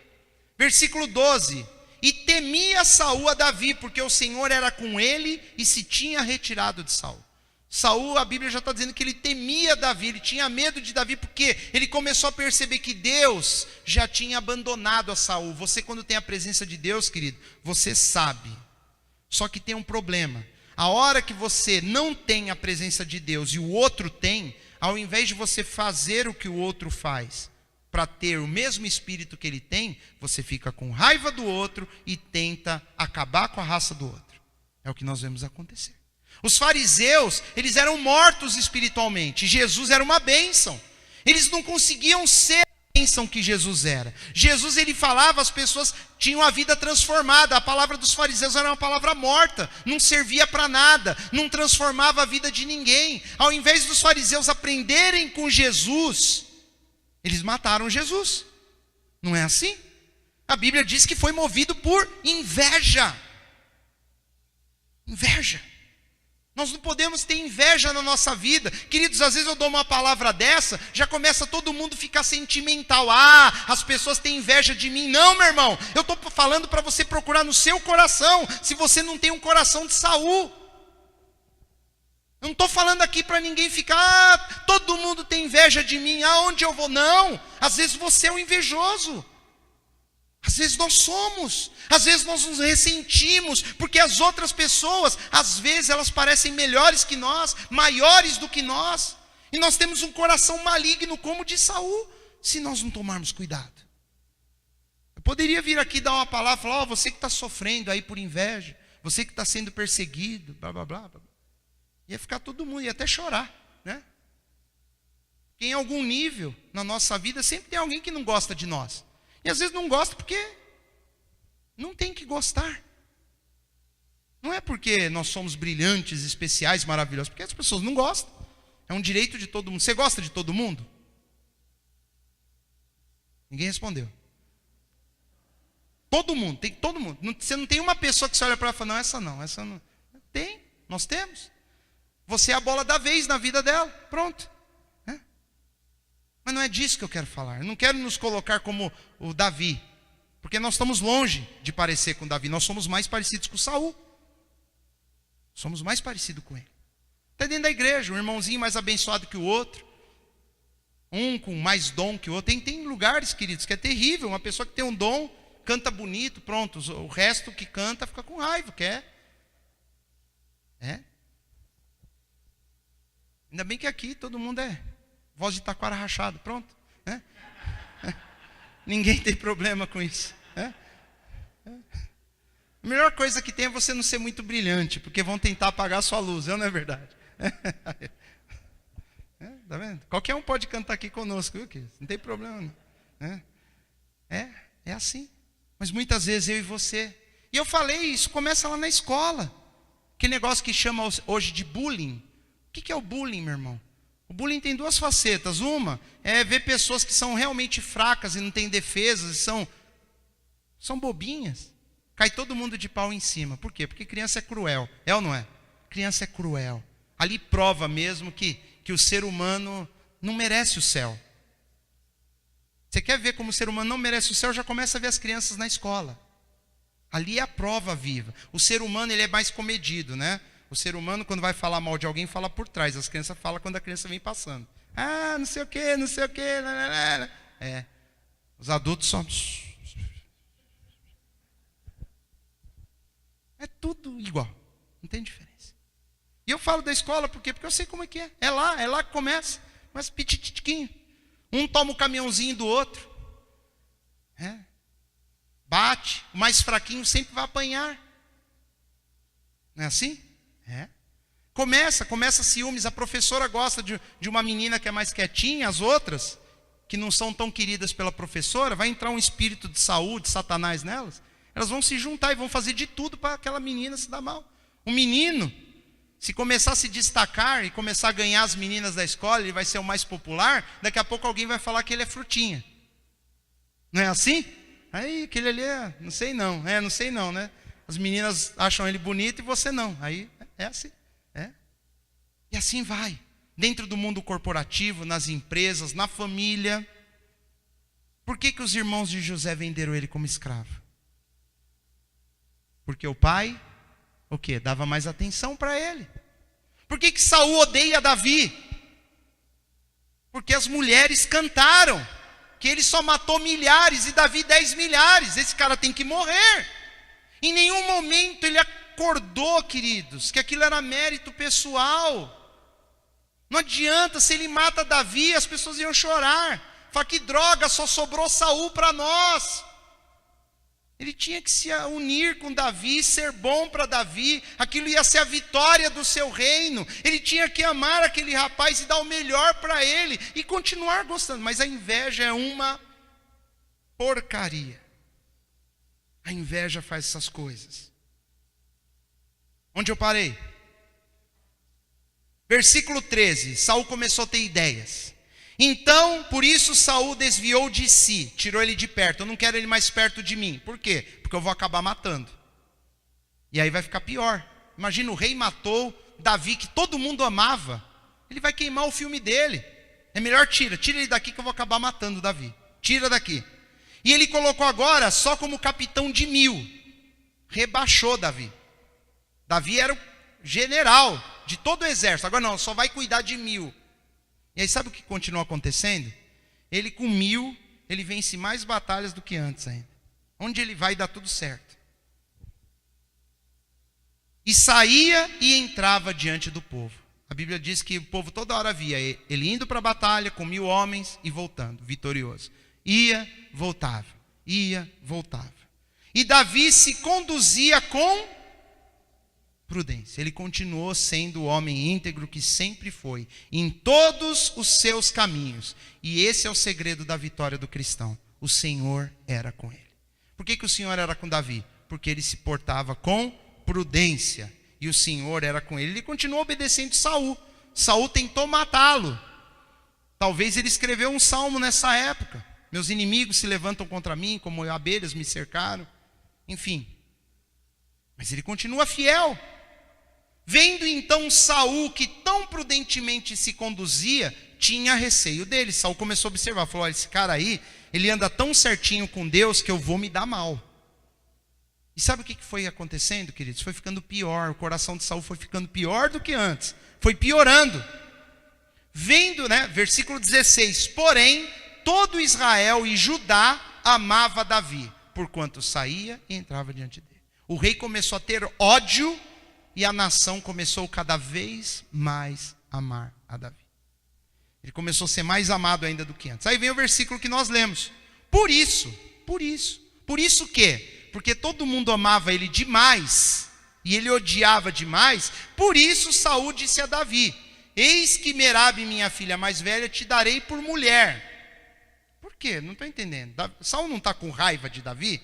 Versículo 12, e temia Saul a Davi, porque o Senhor era com ele e se tinha retirado de Saul. Saul, a Bíblia já está dizendo que ele temia Davi, ele tinha medo de Davi, porque ele começou a perceber que Deus já tinha abandonado a Saul. Você, quando tem a presença de Deus, querido, você sabe. Só que tem um problema. A hora que você não tem a presença de Deus e o outro tem, ao invés de você fazer o que o outro faz, para ter o mesmo espírito que ele tem, você fica com raiva do outro e tenta acabar com a raça do outro. É o que nós vemos acontecer. Os fariseus, eles eram mortos espiritualmente. Jesus era uma bênção. Eles não conseguiam ser bênção que Jesus era. Jesus, ele falava, as pessoas tinham a vida transformada. A palavra dos fariseus era uma palavra morta, não servia para nada, não transformava a vida de ninguém. Ao invés dos fariseus aprenderem com Jesus, eles mataram Jesus. Não é assim? A Bíblia diz que foi movido por inveja. Inveja. Nós não podemos ter inveja na nossa vida. Queridos, às vezes eu dou uma palavra dessa, já começa todo mundo a ficar sentimental. Ah, as pessoas têm inveja de mim. Não, meu irmão, eu estou falando para você procurar no seu coração, se você não tem um coração de Saul. Eu não estou falando aqui para ninguém ficar, ah, todo mundo tem inveja de mim, aonde eu vou? Não, às vezes você é um invejoso. Às vezes nós somos, às vezes nós nos ressentimos, porque as outras pessoas, às vezes elas parecem melhores que nós, maiores do que nós, e nós temos um coração maligno como o de Saul, se nós não tomarmos cuidado. Eu poderia vir aqui dar uma palavra, falar, ó, você que está sofrendo aí por inveja, você que está sendo perseguido, blá, blá, blá, blá. Ia ficar todo mundo, ia até chorar, né? Porque em algum nível, na nossa vida, sempre tem alguém que não gosta de nós. E às vezes não gosta porque não tem que gostar. Não é porque nós somos brilhantes, especiais, maravilhosos, porque as pessoas não gostam. É um direito de todo mundo. Você gosta de todo mundo? Ninguém respondeu. Todo mundo, tem todo mundo. Você não tem uma pessoa que você olha para ela e fala, não, essa não. Tem, nós temos. Você é a bola da vez na vida dela, pronto. Mas não é disso que eu quero falar. Eu não quero nos colocar como o Davi, porque nós estamos longe de parecer com Davi. Nós somos mais parecidos com Saul. Somos mais parecidos com ele. Até dentro da igreja, um irmãozinho mais abençoado que o outro, um com mais dom que o outro. Tem lugares, queridos, que é terrível. Uma pessoa que tem um dom, canta bonito, pronto. O resto que canta fica com raiva, quer. Ainda bem que aqui todo mundo é voz de taquara rachada, pronto. Ninguém tem problema com isso. A melhor coisa que tem é você não ser muito brilhante, porque vão tentar apagar a sua luz, não é verdade? Tá vendo? Qualquer um pode cantar aqui conosco, viu, querido? Não tem problema não. É assim. Mas muitas vezes eu e você. E eu falei, isso começa lá na escola. Que negócio que chama hoje de bullying. O que é o bullying, meu irmão? O bullying tem duas facetas. Uma é ver pessoas que são realmente fracas e não têm defesas, e são bobinhas. Cai todo mundo de pau em cima. Por quê? Porque criança é cruel. É ou não é? Criança é cruel. Ali prova mesmo que o ser humano não merece o céu. Você quer ver como o ser humano não merece o céu? Já começa a ver as crianças na escola. Ali é a prova viva. O ser humano, ele é mais comedido, né? O ser humano, quando vai falar mal de alguém, fala por trás. As crianças falam quando a criança vem passando. Ah, não sei o quê, não sei o quê. Os adultos só... É tudo igual. Não tem diferença. E eu falo da escola por quê? Porque eu sei como é que é. É lá que começa. Mas pititiquinho. Um toma o caminhãozinho do outro. Bate. O mais fraquinho sempre vai apanhar. Não é assim? Começa ciúmes. A professora gosta de uma menina que é mais quietinha. As outras, que não são tão queridas pela professora, vai entrar um espírito de Saul, de Satanás nelas. Elas vão se juntar e vão fazer de tudo para aquela menina se dar mal. O menino, se começar a se destacar e começar a ganhar as meninas da escola, ele vai ser o mais popular. Daqui a pouco alguém vai falar que ele é frutinha. Não é assim? Aí aquele ali é, não sei não, né? As meninas acham ele bonito e você não. Aí é assim. E assim vai. Dentro do mundo corporativo, nas empresas, na família. Por que os irmãos de José venderam ele como escravo? Porque o pai, o quê? Dava mais atenção para ele. Por que Saul odeia Davi? Porque as mulheres cantaram que ele só matou milhares e Davi 10 milhares. Esse cara tem que morrer. Em nenhum momento ele acordou, queridos, que aquilo era mérito pessoal. Não adianta, se ele mata Davi, as pessoas iam chorar. Fala, que droga, só sobrou Saul para nós. Ele tinha que se unir com Davi, ser bom para Davi, aquilo ia ser a vitória do seu reino. Ele tinha que amar aquele rapaz e dar o melhor para ele e continuar gostando. Mas a inveja é uma porcaria. A inveja faz essas coisas. Onde eu parei? Versículo 13, Saul começou a ter ideias. Então, por isso Saul desviou de si, tirou ele de perto. Eu não quero ele mais perto de mim. Por quê? Porque eu vou acabar matando. E aí vai ficar pior. Imagina, o rei matou Davi, que todo mundo amava. Ele vai queimar o filme dele. É melhor tira ele daqui que eu vou acabar matando Davi. Tira daqui. E ele colocou agora só como capitão de 1000. Rebaixou Davi. Davi era o general de todo o exército. Agora não, só vai cuidar de 1000. E aí sabe o que continua acontecendo? Ele com 1000, ele vence mais batalhas do que antes ainda. Onde ele vai dá tudo certo. E saía e entrava diante do povo. A Bíblia diz que o povo toda hora via ele indo para a batalha com 1000 homens e voltando, vitorioso. Ia, voltava. Ia, voltava. E Davi se conduzia com prudência. Ele continuou sendo o homem íntegro que sempre foi, em todos os seus caminhos. E esse é o segredo da vitória do cristão. O Senhor era com ele. Por que o Senhor era com Davi? Porque ele se portava com prudência. E o Senhor era com ele. Ele continuou obedecendo Saul. Saul tentou matá-lo. Talvez ele escreveu um salmo nessa época. Meus inimigos se levantam contra mim, como abelhas me cercaram. Enfim. Mas ele continua fiel. Vendo então Saul que tão prudentemente se conduzia, tinha receio dele. Saul começou a observar, falou, olha, esse cara aí, ele anda tão certinho com Deus que eu vou me dar mal. E sabe o que foi acontecendo, queridos? Foi ficando pior, o coração de Saul foi ficando pior do que antes. Foi piorando. Vendo, versículo 16, porém, todo Israel e Judá amava Davi, porquanto saía e entrava diante dele. O rei começou a ter ódio e a nação começou cada vez mais a amar a Davi. Ele começou a ser mais amado ainda do que antes. Aí vem o versículo que nós lemos. Por isso o quê? Porque todo mundo amava ele demais e ele odiava demais. Por isso Saul disse a Davi, eis que Merabe, minha filha mais velha, te darei por mulher. Por quê? Não estou entendendo. Saul não está com raiva de Davi?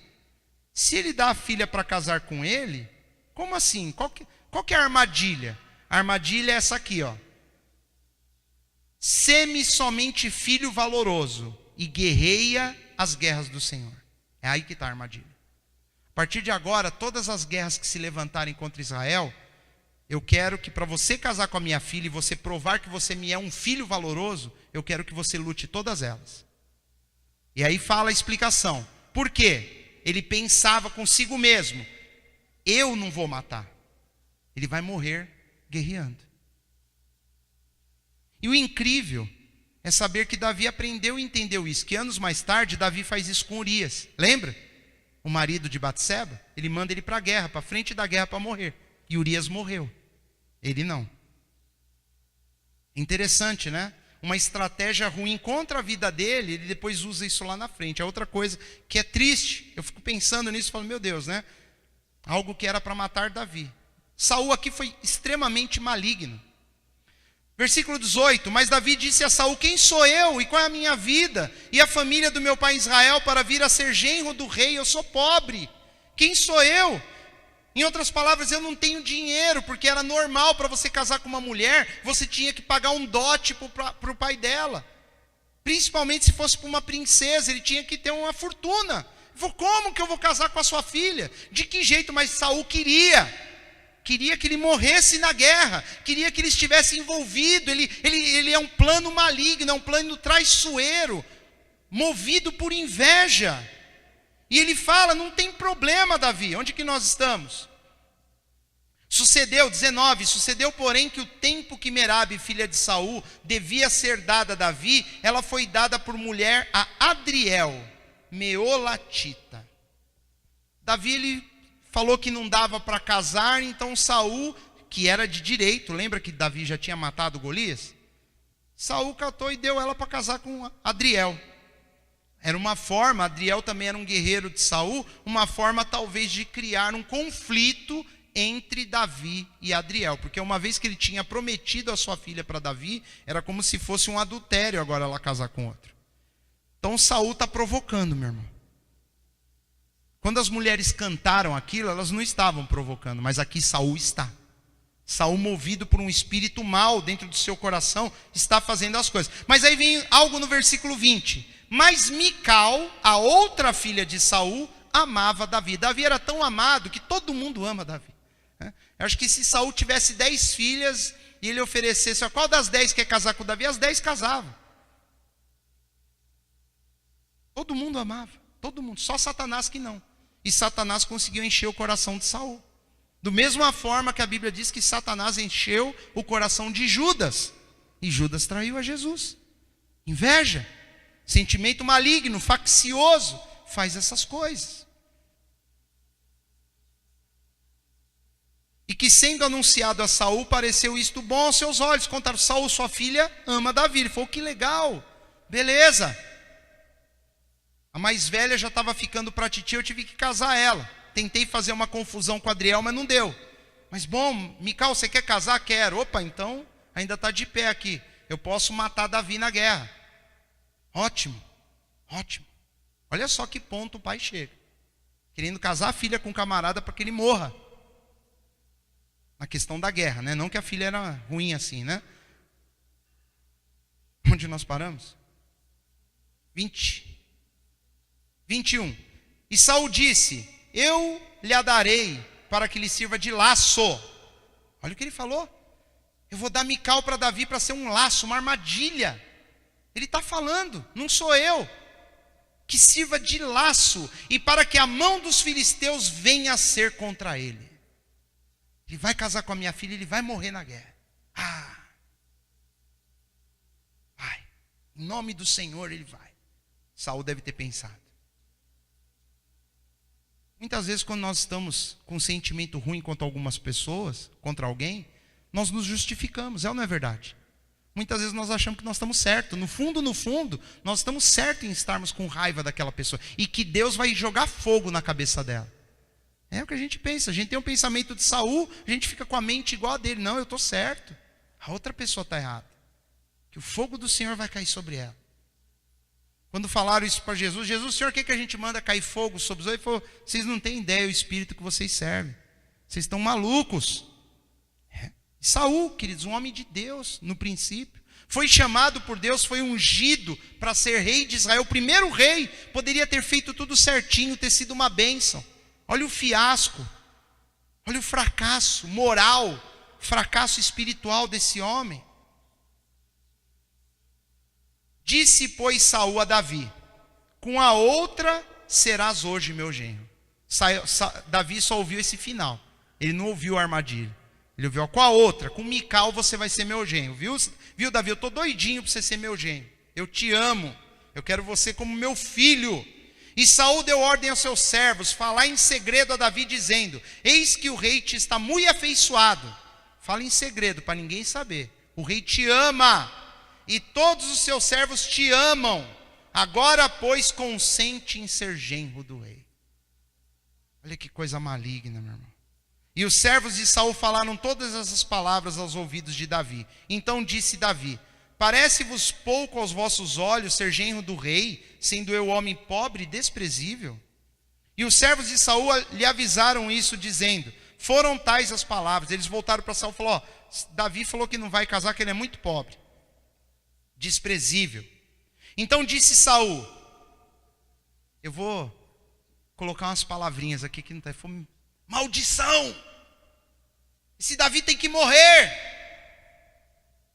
Se ele dá a filha para casar com ele, como assim? Qual que é a armadilha? A armadilha é essa aqui, ó. Sê-me somente filho valoroso e guerreia as guerras do Senhor. É aí que está a armadilha. A partir de agora, todas as guerras que se levantarem contra Israel, eu quero que para você casar com a minha filha e você provar que você me é um filho valoroso, eu quero que você lute todas elas. E aí fala a explicação. Por quê? Ele pensava consigo mesmo, eu não vou matar. Ele vai morrer guerreando. E o incrível é saber que Davi aprendeu e entendeu isso. Que anos mais tarde, Davi faz isso com Urias. Lembra? O marido de Batseba. Ele manda ele para a guerra, para frente da guerra para morrer. E Urias morreu. Ele não. Interessante, né? Uma estratégia ruim contra a vida dele, ele depois usa isso lá na frente. É outra coisa que é triste. Eu fico pensando nisso e falo, meu Deus, né? Algo que era para matar Davi. Saul aqui foi extremamente maligno. Versículo 18, mas Davi disse a Saul, quem sou eu e qual é a minha vida e a família do meu pai Israel para vir a ser genro do rei? Eu sou pobre. Quem sou eu? Em outras palavras, eu não tenho dinheiro, porque era normal para você casar com uma mulher, você tinha que pagar um dote para o pai dela. Principalmente se fosse para uma princesa, ele tinha que ter uma fortuna. Como que eu vou casar com a sua filha? De que jeito? Mas Saul queria que ele morresse na guerra, queria que ele estivesse envolvido. Ele é um plano maligno, é um plano traiçoeiro, movido por inveja. E ele fala, não tem problema, Davi, onde que nós estamos? Sucedeu, 19, sucedeu porém que o tempo que Merabe, filha de Saul, devia ser dada a Davi, ela foi dada por mulher a Adriel, Meolatita. Davi, ele falou que não dava para casar, então Saul, que era de direito, lembra que Davi já tinha matado Golias? Saul catou e deu ela para casar com Adriel. Era uma forma, Adriel também era um guerreiro de Saul, uma forma talvez de criar um conflito entre Davi e Adriel, porque uma vez que ele tinha prometido a sua filha para Davi, era como se fosse um adultério agora ela casar com outro. Então Saul está provocando, meu irmão. Quando as mulheres cantaram aquilo, elas não estavam provocando, mas aqui Saul está. Saul, movido por um espírito mau dentro do seu coração, está fazendo as coisas. Mas aí vem algo no versículo 20. Mas Mical, a outra filha de Saul, amava Davi. Davi era tão amado que todo mundo ama Davi. Eu acho que se Saul tivesse 10 filhas e ele oferecesse, qual das 10 quer casar com Davi? As 10 casavam. Todo mundo amava, todo mundo, só Satanás que não. E Satanás conseguiu encher o coração de Saul. Do mesma forma que a Bíblia diz que Satanás encheu o coração de Judas. E Judas traiu a Jesus. Inveja, sentimento maligno, faccioso, faz essas coisas. E que sendo anunciado a Saul, pareceu isto bom aos seus olhos. Contaram, Saul, sua filha, ama Davi. Ele falou, que legal, beleza. A mais velha já estava ficando para titia, eu tive que casar ela. Tentei fazer uma confusão com Adriel, mas não deu. Mas bom, Mical, você quer casar? Quero. Opa, então ainda está de pé aqui. Eu posso matar Davi na guerra. Ótimo, ótimo. Olha só que ponto o pai chega. Querendo casar a filha com um camarada para que ele morra. Na questão da guerra, né? Não que a filha era ruim assim, né? Onde nós paramos? 21. E Saul disse, eu lhe a darei para que lhe sirva de laço. Olha o que ele falou. Eu vou dar Mical para Davi para ser um laço, uma armadilha. Ele está falando, não sou eu. Que sirva de laço e para que a mão dos filisteus venha a ser contra ele. Ele vai casar com a minha filha, ele vai morrer na guerra. Vai. Em nome do Senhor ele vai. Saul deve ter pensado. Muitas vezes quando nós estamos com um sentimento ruim contra algumas pessoas, contra alguém, nós nos justificamos, é ou não é verdade? Muitas vezes nós achamos que nós estamos certos. No fundo, nós estamos certos em estarmos com raiva daquela pessoa. E que Deus vai jogar fogo na cabeça dela. É o que a gente pensa. A gente tem um pensamento de Saul, a gente fica com a mente igual a dele. Não, eu estou certo. A outra pessoa está errada. Que o fogo do Senhor vai cair sobre ela. Quando falaram isso para Jesus, Jesus, Senhor, o que a gente manda cair fogo sobre os outros? Ele falou, vocês não têm ideia do espírito que vocês servem. Vocês estão malucos. Saul, queridos, um homem de Deus, no princípio. Foi chamado por Deus, foi ungido para ser rei de Israel. O primeiro rei poderia ter feito tudo certinho, ter sido uma bênção. Olha o fiasco, olha o fracasso moral, fracasso espiritual desse homem. Disse, pois, Saul a Davi, com a outra serás hoje meu genro. Davi só ouviu esse final, ele não ouviu a armadilha. Ele ouviu, com a outra, com Mical você vai ser meu genro. Viu, Davi, eu estou doidinho para você ser meu genro. Eu te amo, eu quero você como meu filho. E Saul deu ordem aos seus servos, falar em segredo a Davi, dizendo, eis que o rei te está muito afeiçoado. Fala em segredo, para ninguém saber. O rei te ama. E todos os seus servos te amam. Agora, pois, consente em ser genro do rei. Olha que coisa maligna, meu irmão. E os servos de Saul falaram todas essas palavras aos ouvidos de Davi. Então disse Davi, parece-vos pouco aos vossos olhos ser genro do rei, sendo eu homem pobre e desprezível? E os servos de Saul lhe avisaram isso, dizendo, foram tais as palavras. Eles voltaram para Saul e falaram, Davi falou que não vai casar, que ele é muito pobre, desprezível. Então disse Saul, eu vou colocar umas palavrinhas aqui que não está, maldição, esse Davi tem que morrer,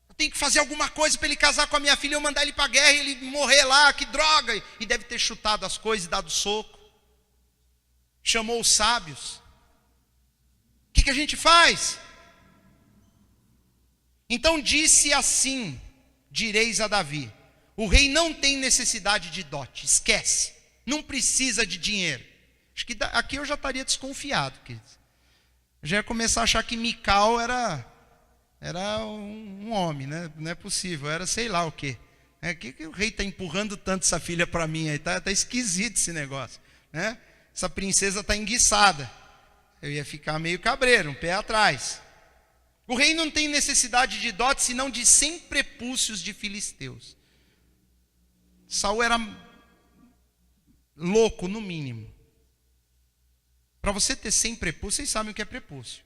eu tenho que fazer alguma coisa para ele casar com a minha filha, eu mandar ele para a guerra e ele morrer lá, que droga, e deve ter chutado as coisas e dado soco, chamou os sábios, o que a gente faz? Então disse assim, direis a Davi, o rei não tem necessidade de dote, esquece, não precisa de dinheiro. Acho que aqui eu já estaria desconfiado, queridos. Eu já ia começar a achar que Mical era um homem, né? Não é possível, era sei lá o quê. Que o rei está empurrando tanto essa filha para mim aí? Tá esquisito esse negócio, né? Essa princesa está enguiçada. Eu ia ficar meio cabreiro, um pé atrás. O rei não tem necessidade de dote, senão de 100 prepúcios de filisteus. Saul era louco, no mínimo. Para você ter 100 prepúcios, vocês sabem o que é prepúcio.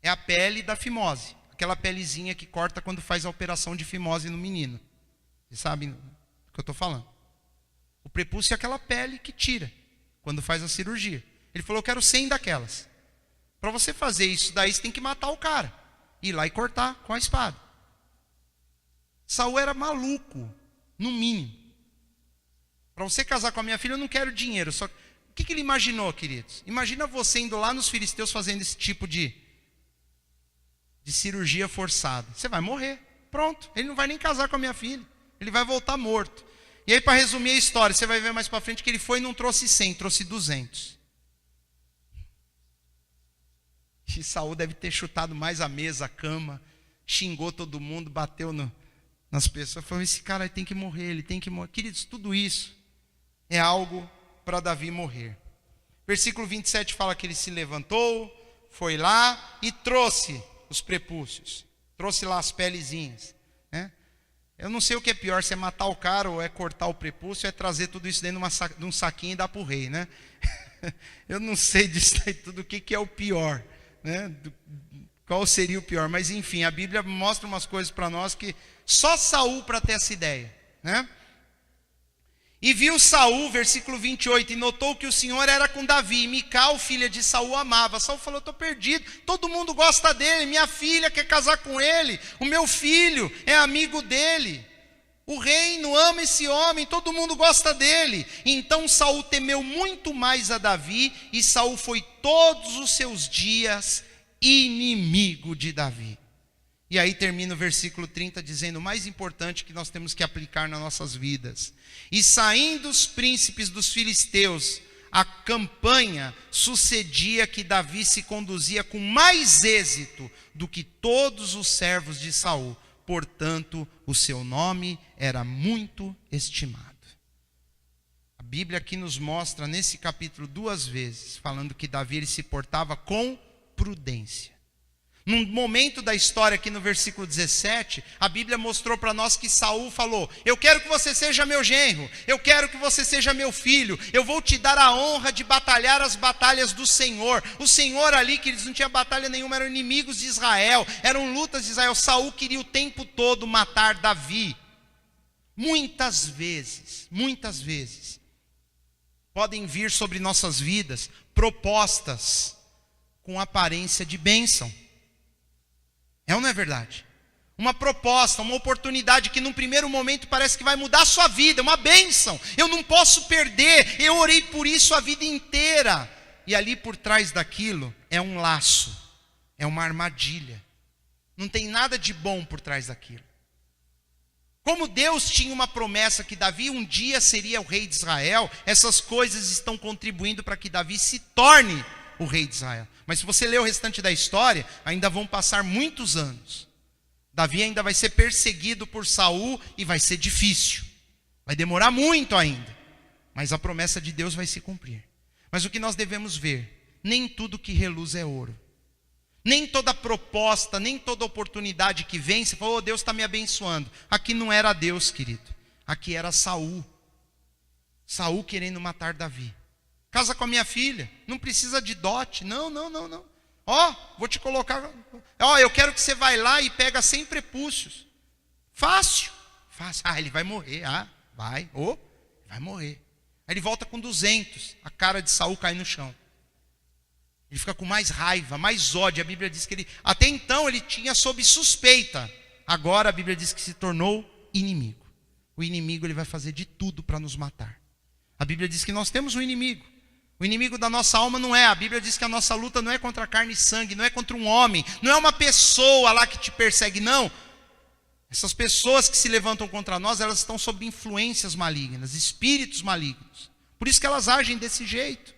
É a pele da fimose. Aquela pelezinha que corta quando faz a operação de fimose no menino. Vocês sabem do que eu estou falando. O prepúcio é aquela pele que tira quando faz a cirurgia. Ele falou, eu quero 100 daquelas. Para você fazer isso daí, você tem que matar o cara. Ir lá e cortar com a espada. Saul era maluco, no mínimo. Para você casar com a minha filha, eu não quero dinheiro. Só... O que ele imaginou, queridos? Imagina você indo lá nos filisteus fazendo esse tipo de cirurgia forçada. Você vai morrer. Pronto. Ele não vai nem casar com a minha filha. Ele vai voltar morto. E aí, para resumir a história, você vai ver mais para frente que ele foi e não trouxe 100, trouxe 200. E Saul deve ter chutado mais a mesa, a cama, xingou todo mundo, bateu nas pessoas. Falou, esse cara tem que morrer, ele tem que morrer. Queridos, tudo isso é algo para Davi morrer. Versículo 27 fala que ele se levantou, foi lá e trouxe os prepúcios. Trouxe lá as pelezinhas, né? Eu não sei o que é pior, se é matar o cara ou é cortar o prepúcio, é trazer tudo isso dentro de um saquinho e dar para o rei, né? Eu não sei disso aí tudo, o que é o pior, né? Qual seria o pior? Mas enfim, a Bíblia mostra umas coisas para nós que só Saul para ter essa ideia, né? E viu Saul, versículo 28, e notou que o Senhor era com Davi, e Mical, filha de Saul, amava. Saul falou, estou perdido, todo mundo gosta dele, minha filha quer casar com ele, o meu filho é amigo dele, o reino ama esse homem, todo mundo gosta dele. Então Saul temeu muito mais a Davi, e Saul foi todos os seus dias inimigo de Davi. E aí termina o versículo 30 dizendo o mais importante que nós temos que aplicar nas nossas vidas. E saindo os príncipes dos filisteus, a campanha sucedia que Davi se conduzia com mais êxito do que todos os servos de Saul. Portanto, o seu nome era muito estimado. A Bíblia aqui nos mostra nesse capítulo 2 vezes, falando que Davi ele se portava com prudência. Num momento da história aqui no versículo 17, a Bíblia mostrou para nós que Saul falou, eu quero que você seja meu genro, eu quero que você seja meu filho, eu vou te dar a honra de batalhar as batalhas do Senhor. O Senhor ali, que eles não tinham batalha nenhuma, eram inimigos de Israel, eram lutas de Israel. Saul queria o tempo todo matar Davi. Muitas vezes, podem vir sobre nossas vidas propostas com aparência de bênção. É ou não é verdade? Uma proposta, uma oportunidade que num primeiro momento parece que vai mudar a sua vida, uma bênção. Eu não posso perder, eu orei por isso a vida inteira. E ali por trás daquilo é um laço, é uma armadilha. Não tem nada de bom por trás daquilo. Como Deus tinha uma promessa que Davi um dia seria o rei de Israel, essas coisas estão contribuindo para que Davi se torne o rei de Israel. Mas se você ler o restante da história, ainda vão passar muitos anos. Davi ainda vai ser perseguido por Saul e vai ser difícil. Vai demorar muito ainda. Mas a promessa de Deus vai se cumprir. Mas o que nós devemos ver, nem tudo que reluz é ouro. Nem toda proposta, nem toda oportunidade que vem, você fala, Deus está me abençoando. Aqui não era Deus, querido. Aqui era Saul. Saul querendo matar Davi. Casa com a minha filha, não precisa de dote, não. Vou te colocar, eu quero que você vai lá e pega 100 prepúcios. Fácil. Ele vai morrer, vai morrer. Aí ele volta com 200, a cara de Saul cai no chão. Ele fica com mais raiva, mais ódio. A Bíblia diz que ele, até então ele tinha sob suspeita, agora a Bíblia diz que se tornou inimigo. O inimigo ele vai fazer de tudo para nos matar. A Bíblia diz que nós temos um inimigo. O inimigo da nossa alma não é. A Bíblia diz que a nossa luta não é contra carne e sangue, não é contra um homem, não é uma pessoa lá que te persegue, não. Essas pessoas que se levantam contra nós, elas estão sob influências malignas, espíritos malignos. Por isso que elas agem desse jeito.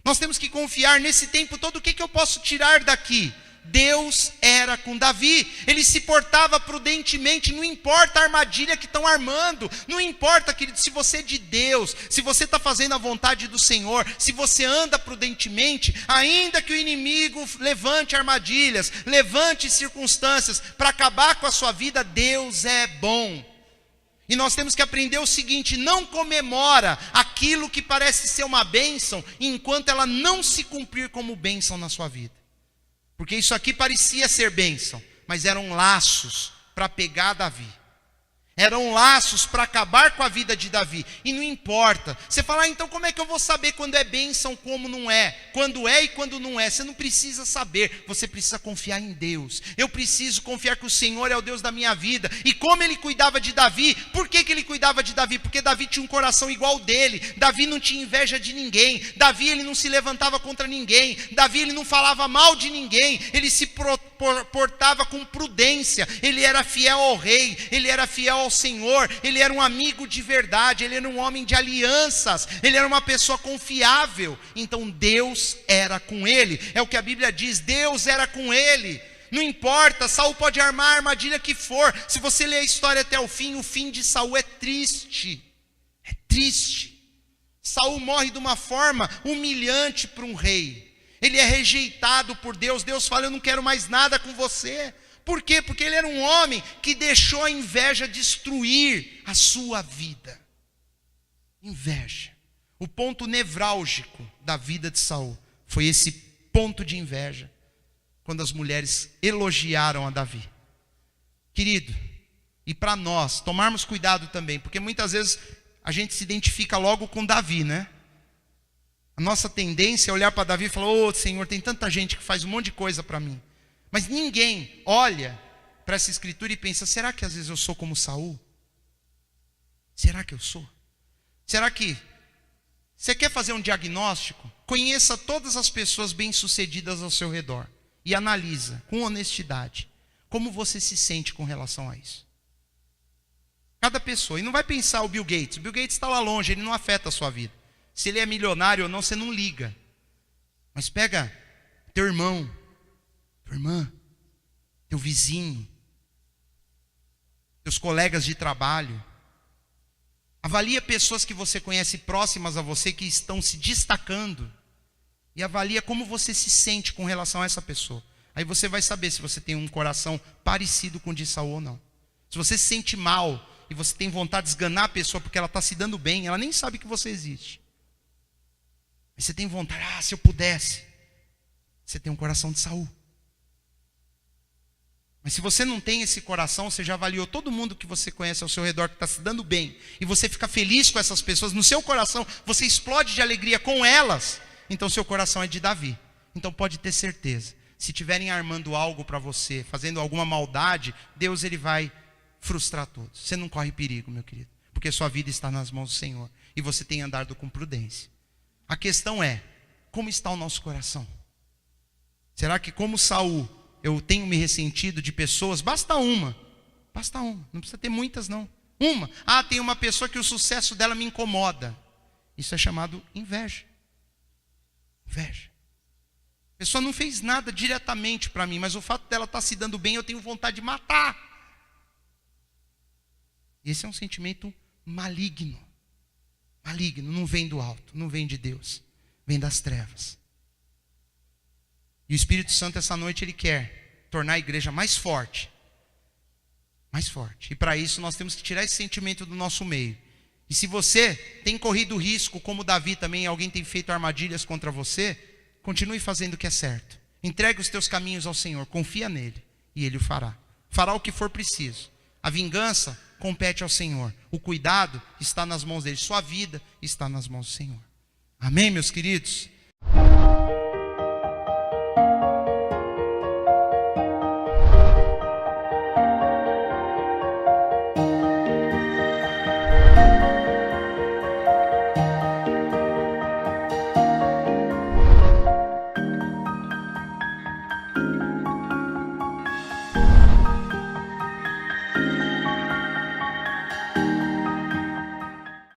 Nós temos que confiar nesse tempo todo, o que eu posso tirar daqui? Deus era com Davi. Ele se portava prudentemente, não importa a armadilha que estão armando, não importa, querido, se você é de Deus, se você está fazendo a vontade do Senhor, se você anda prudentemente, ainda que o inimigo levante armadilhas, levante circunstâncias para acabar com a sua vida, Deus é bom. E nós temos que aprender o seguinte: não comemora aquilo que parece ser uma bênção, enquanto ela não se cumprir como bênção na sua vida. Porque isso aqui parecia ser bênção, mas eram laços para pegar Davi. Eram laços para acabar com a vida de Davi. E não importa. Você fala, então como é que eu vou saber quando é bênção, como não é? Quando é e quando não é? Você não precisa saber. Você precisa confiar em Deus. Eu preciso confiar que o Senhor é o Deus da minha vida. E como ele cuidava de Davi? Por que ele cuidava de Davi? Porque Davi tinha um coração igual dele. Davi não tinha inveja de ninguém. Davi ele não se levantava contra ninguém. Davi ele não falava mal de ninguém. Ele se portava com prudência. Ele era fiel ao rei. Ele era fiel ao Senhor, ele era um amigo de verdade, ele era um homem de alianças, ele era uma pessoa confiável. Então Deus era com ele, é o que a Bíblia diz, Deus era com ele. Não importa, Saul pode armar a armadilha que for. Se você ler a história até o fim de Saul é triste. É triste. Saul morre de uma forma humilhante para um rei. Ele é rejeitado por Deus. Deus fala, eu não quero mais nada com você. Por quê? Porque ele era um homem que deixou a inveja destruir a sua vida. Inveja. O ponto nevrálgico da vida de Saul foi esse ponto de inveja, quando as mulheres elogiaram a Davi. Querido, e para nós, tomarmos cuidado também, porque muitas vezes a gente se identifica logo com Davi, né? A nossa tendência é olhar para Davi e falar, ô Senhor, tem tanta gente que faz um monte de coisa para mim. Mas ninguém olha para essa escritura e pensa, será que às vezes eu sou como Saul? Será que eu sou? Será que você quer fazer um diagnóstico? Conheça todas as pessoas bem-sucedidas ao seu redor e analisa com honestidade como você se sente com relação a isso. Cada pessoa, e não vai pensar o Bill Gates. O Bill Gates está lá longe, ele não afeta a sua vida. Se ele é milionário ou não, você não liga. Mas pega teu irmão, tua irmã, teu vizinho, teus colegas de trabalho. Avalia pessoas que você conhece próximas a você, que estão se destacando. E avalia como você se sente com relação a essa pessoa. Aí você vai saber se você tem um coração parecido com o de Saul ou não. Se você se sente mal e você tem vontade de esganar a pessoa porque ela está se dando bem, ela nem sabe que você existe. Mas você tem vontade, se eu pudesse. Você tem um coração de Saul. Mas se você não tem esse coração, você já avaliou todo mundo que você conhece ao seu redor que está se dando bem, e você fica feliz com essas pessoas, no seu coração, você explode de alegria com elas, então seu coração é de Davi. Então pode ter certeza, se estiverem armando algo para você, fazendo alguma maldade, Deus ele vai frustrar todos. Você não corre perigo, meu querido, porque sua vida está nas mãos do Senhor, e você tem andado com prudência. A questão é, como está o nosso coração? Será que como Saul, eu tenho me ressentido de pessoas? Basta uma, não precisa ter muitas não. Uma, tem uma pessoa que o sucesso dela me incomoda. Isso é chamado inveja. Inveja. A pessoa não fez nada diretamente para mim, mas o fato dela estar se dando bem, eu tenho vontade de matar. Esse é um sentimento maligno. Maligno, não vem do alto, não vem de Deus, vem das trevas. E o Espírito Santo essa noite ele quer tornar a igreja mais forte. Mais forte. E para isso nós temos que tirar esse sentimento do nosso meio. E se você tem corrido risco, como Davi também, alguém tem feito armadilhas contra você, continue fazendo o que é certo. Entregue os teus caminhos ao Senhor, confia nele e ele o fará. Fará o que for preciso. A vingança compete ao Senhor. O cuidado está nas mãos dele. Sua vida está nas mãos do Senhor. Amém, meus queridos?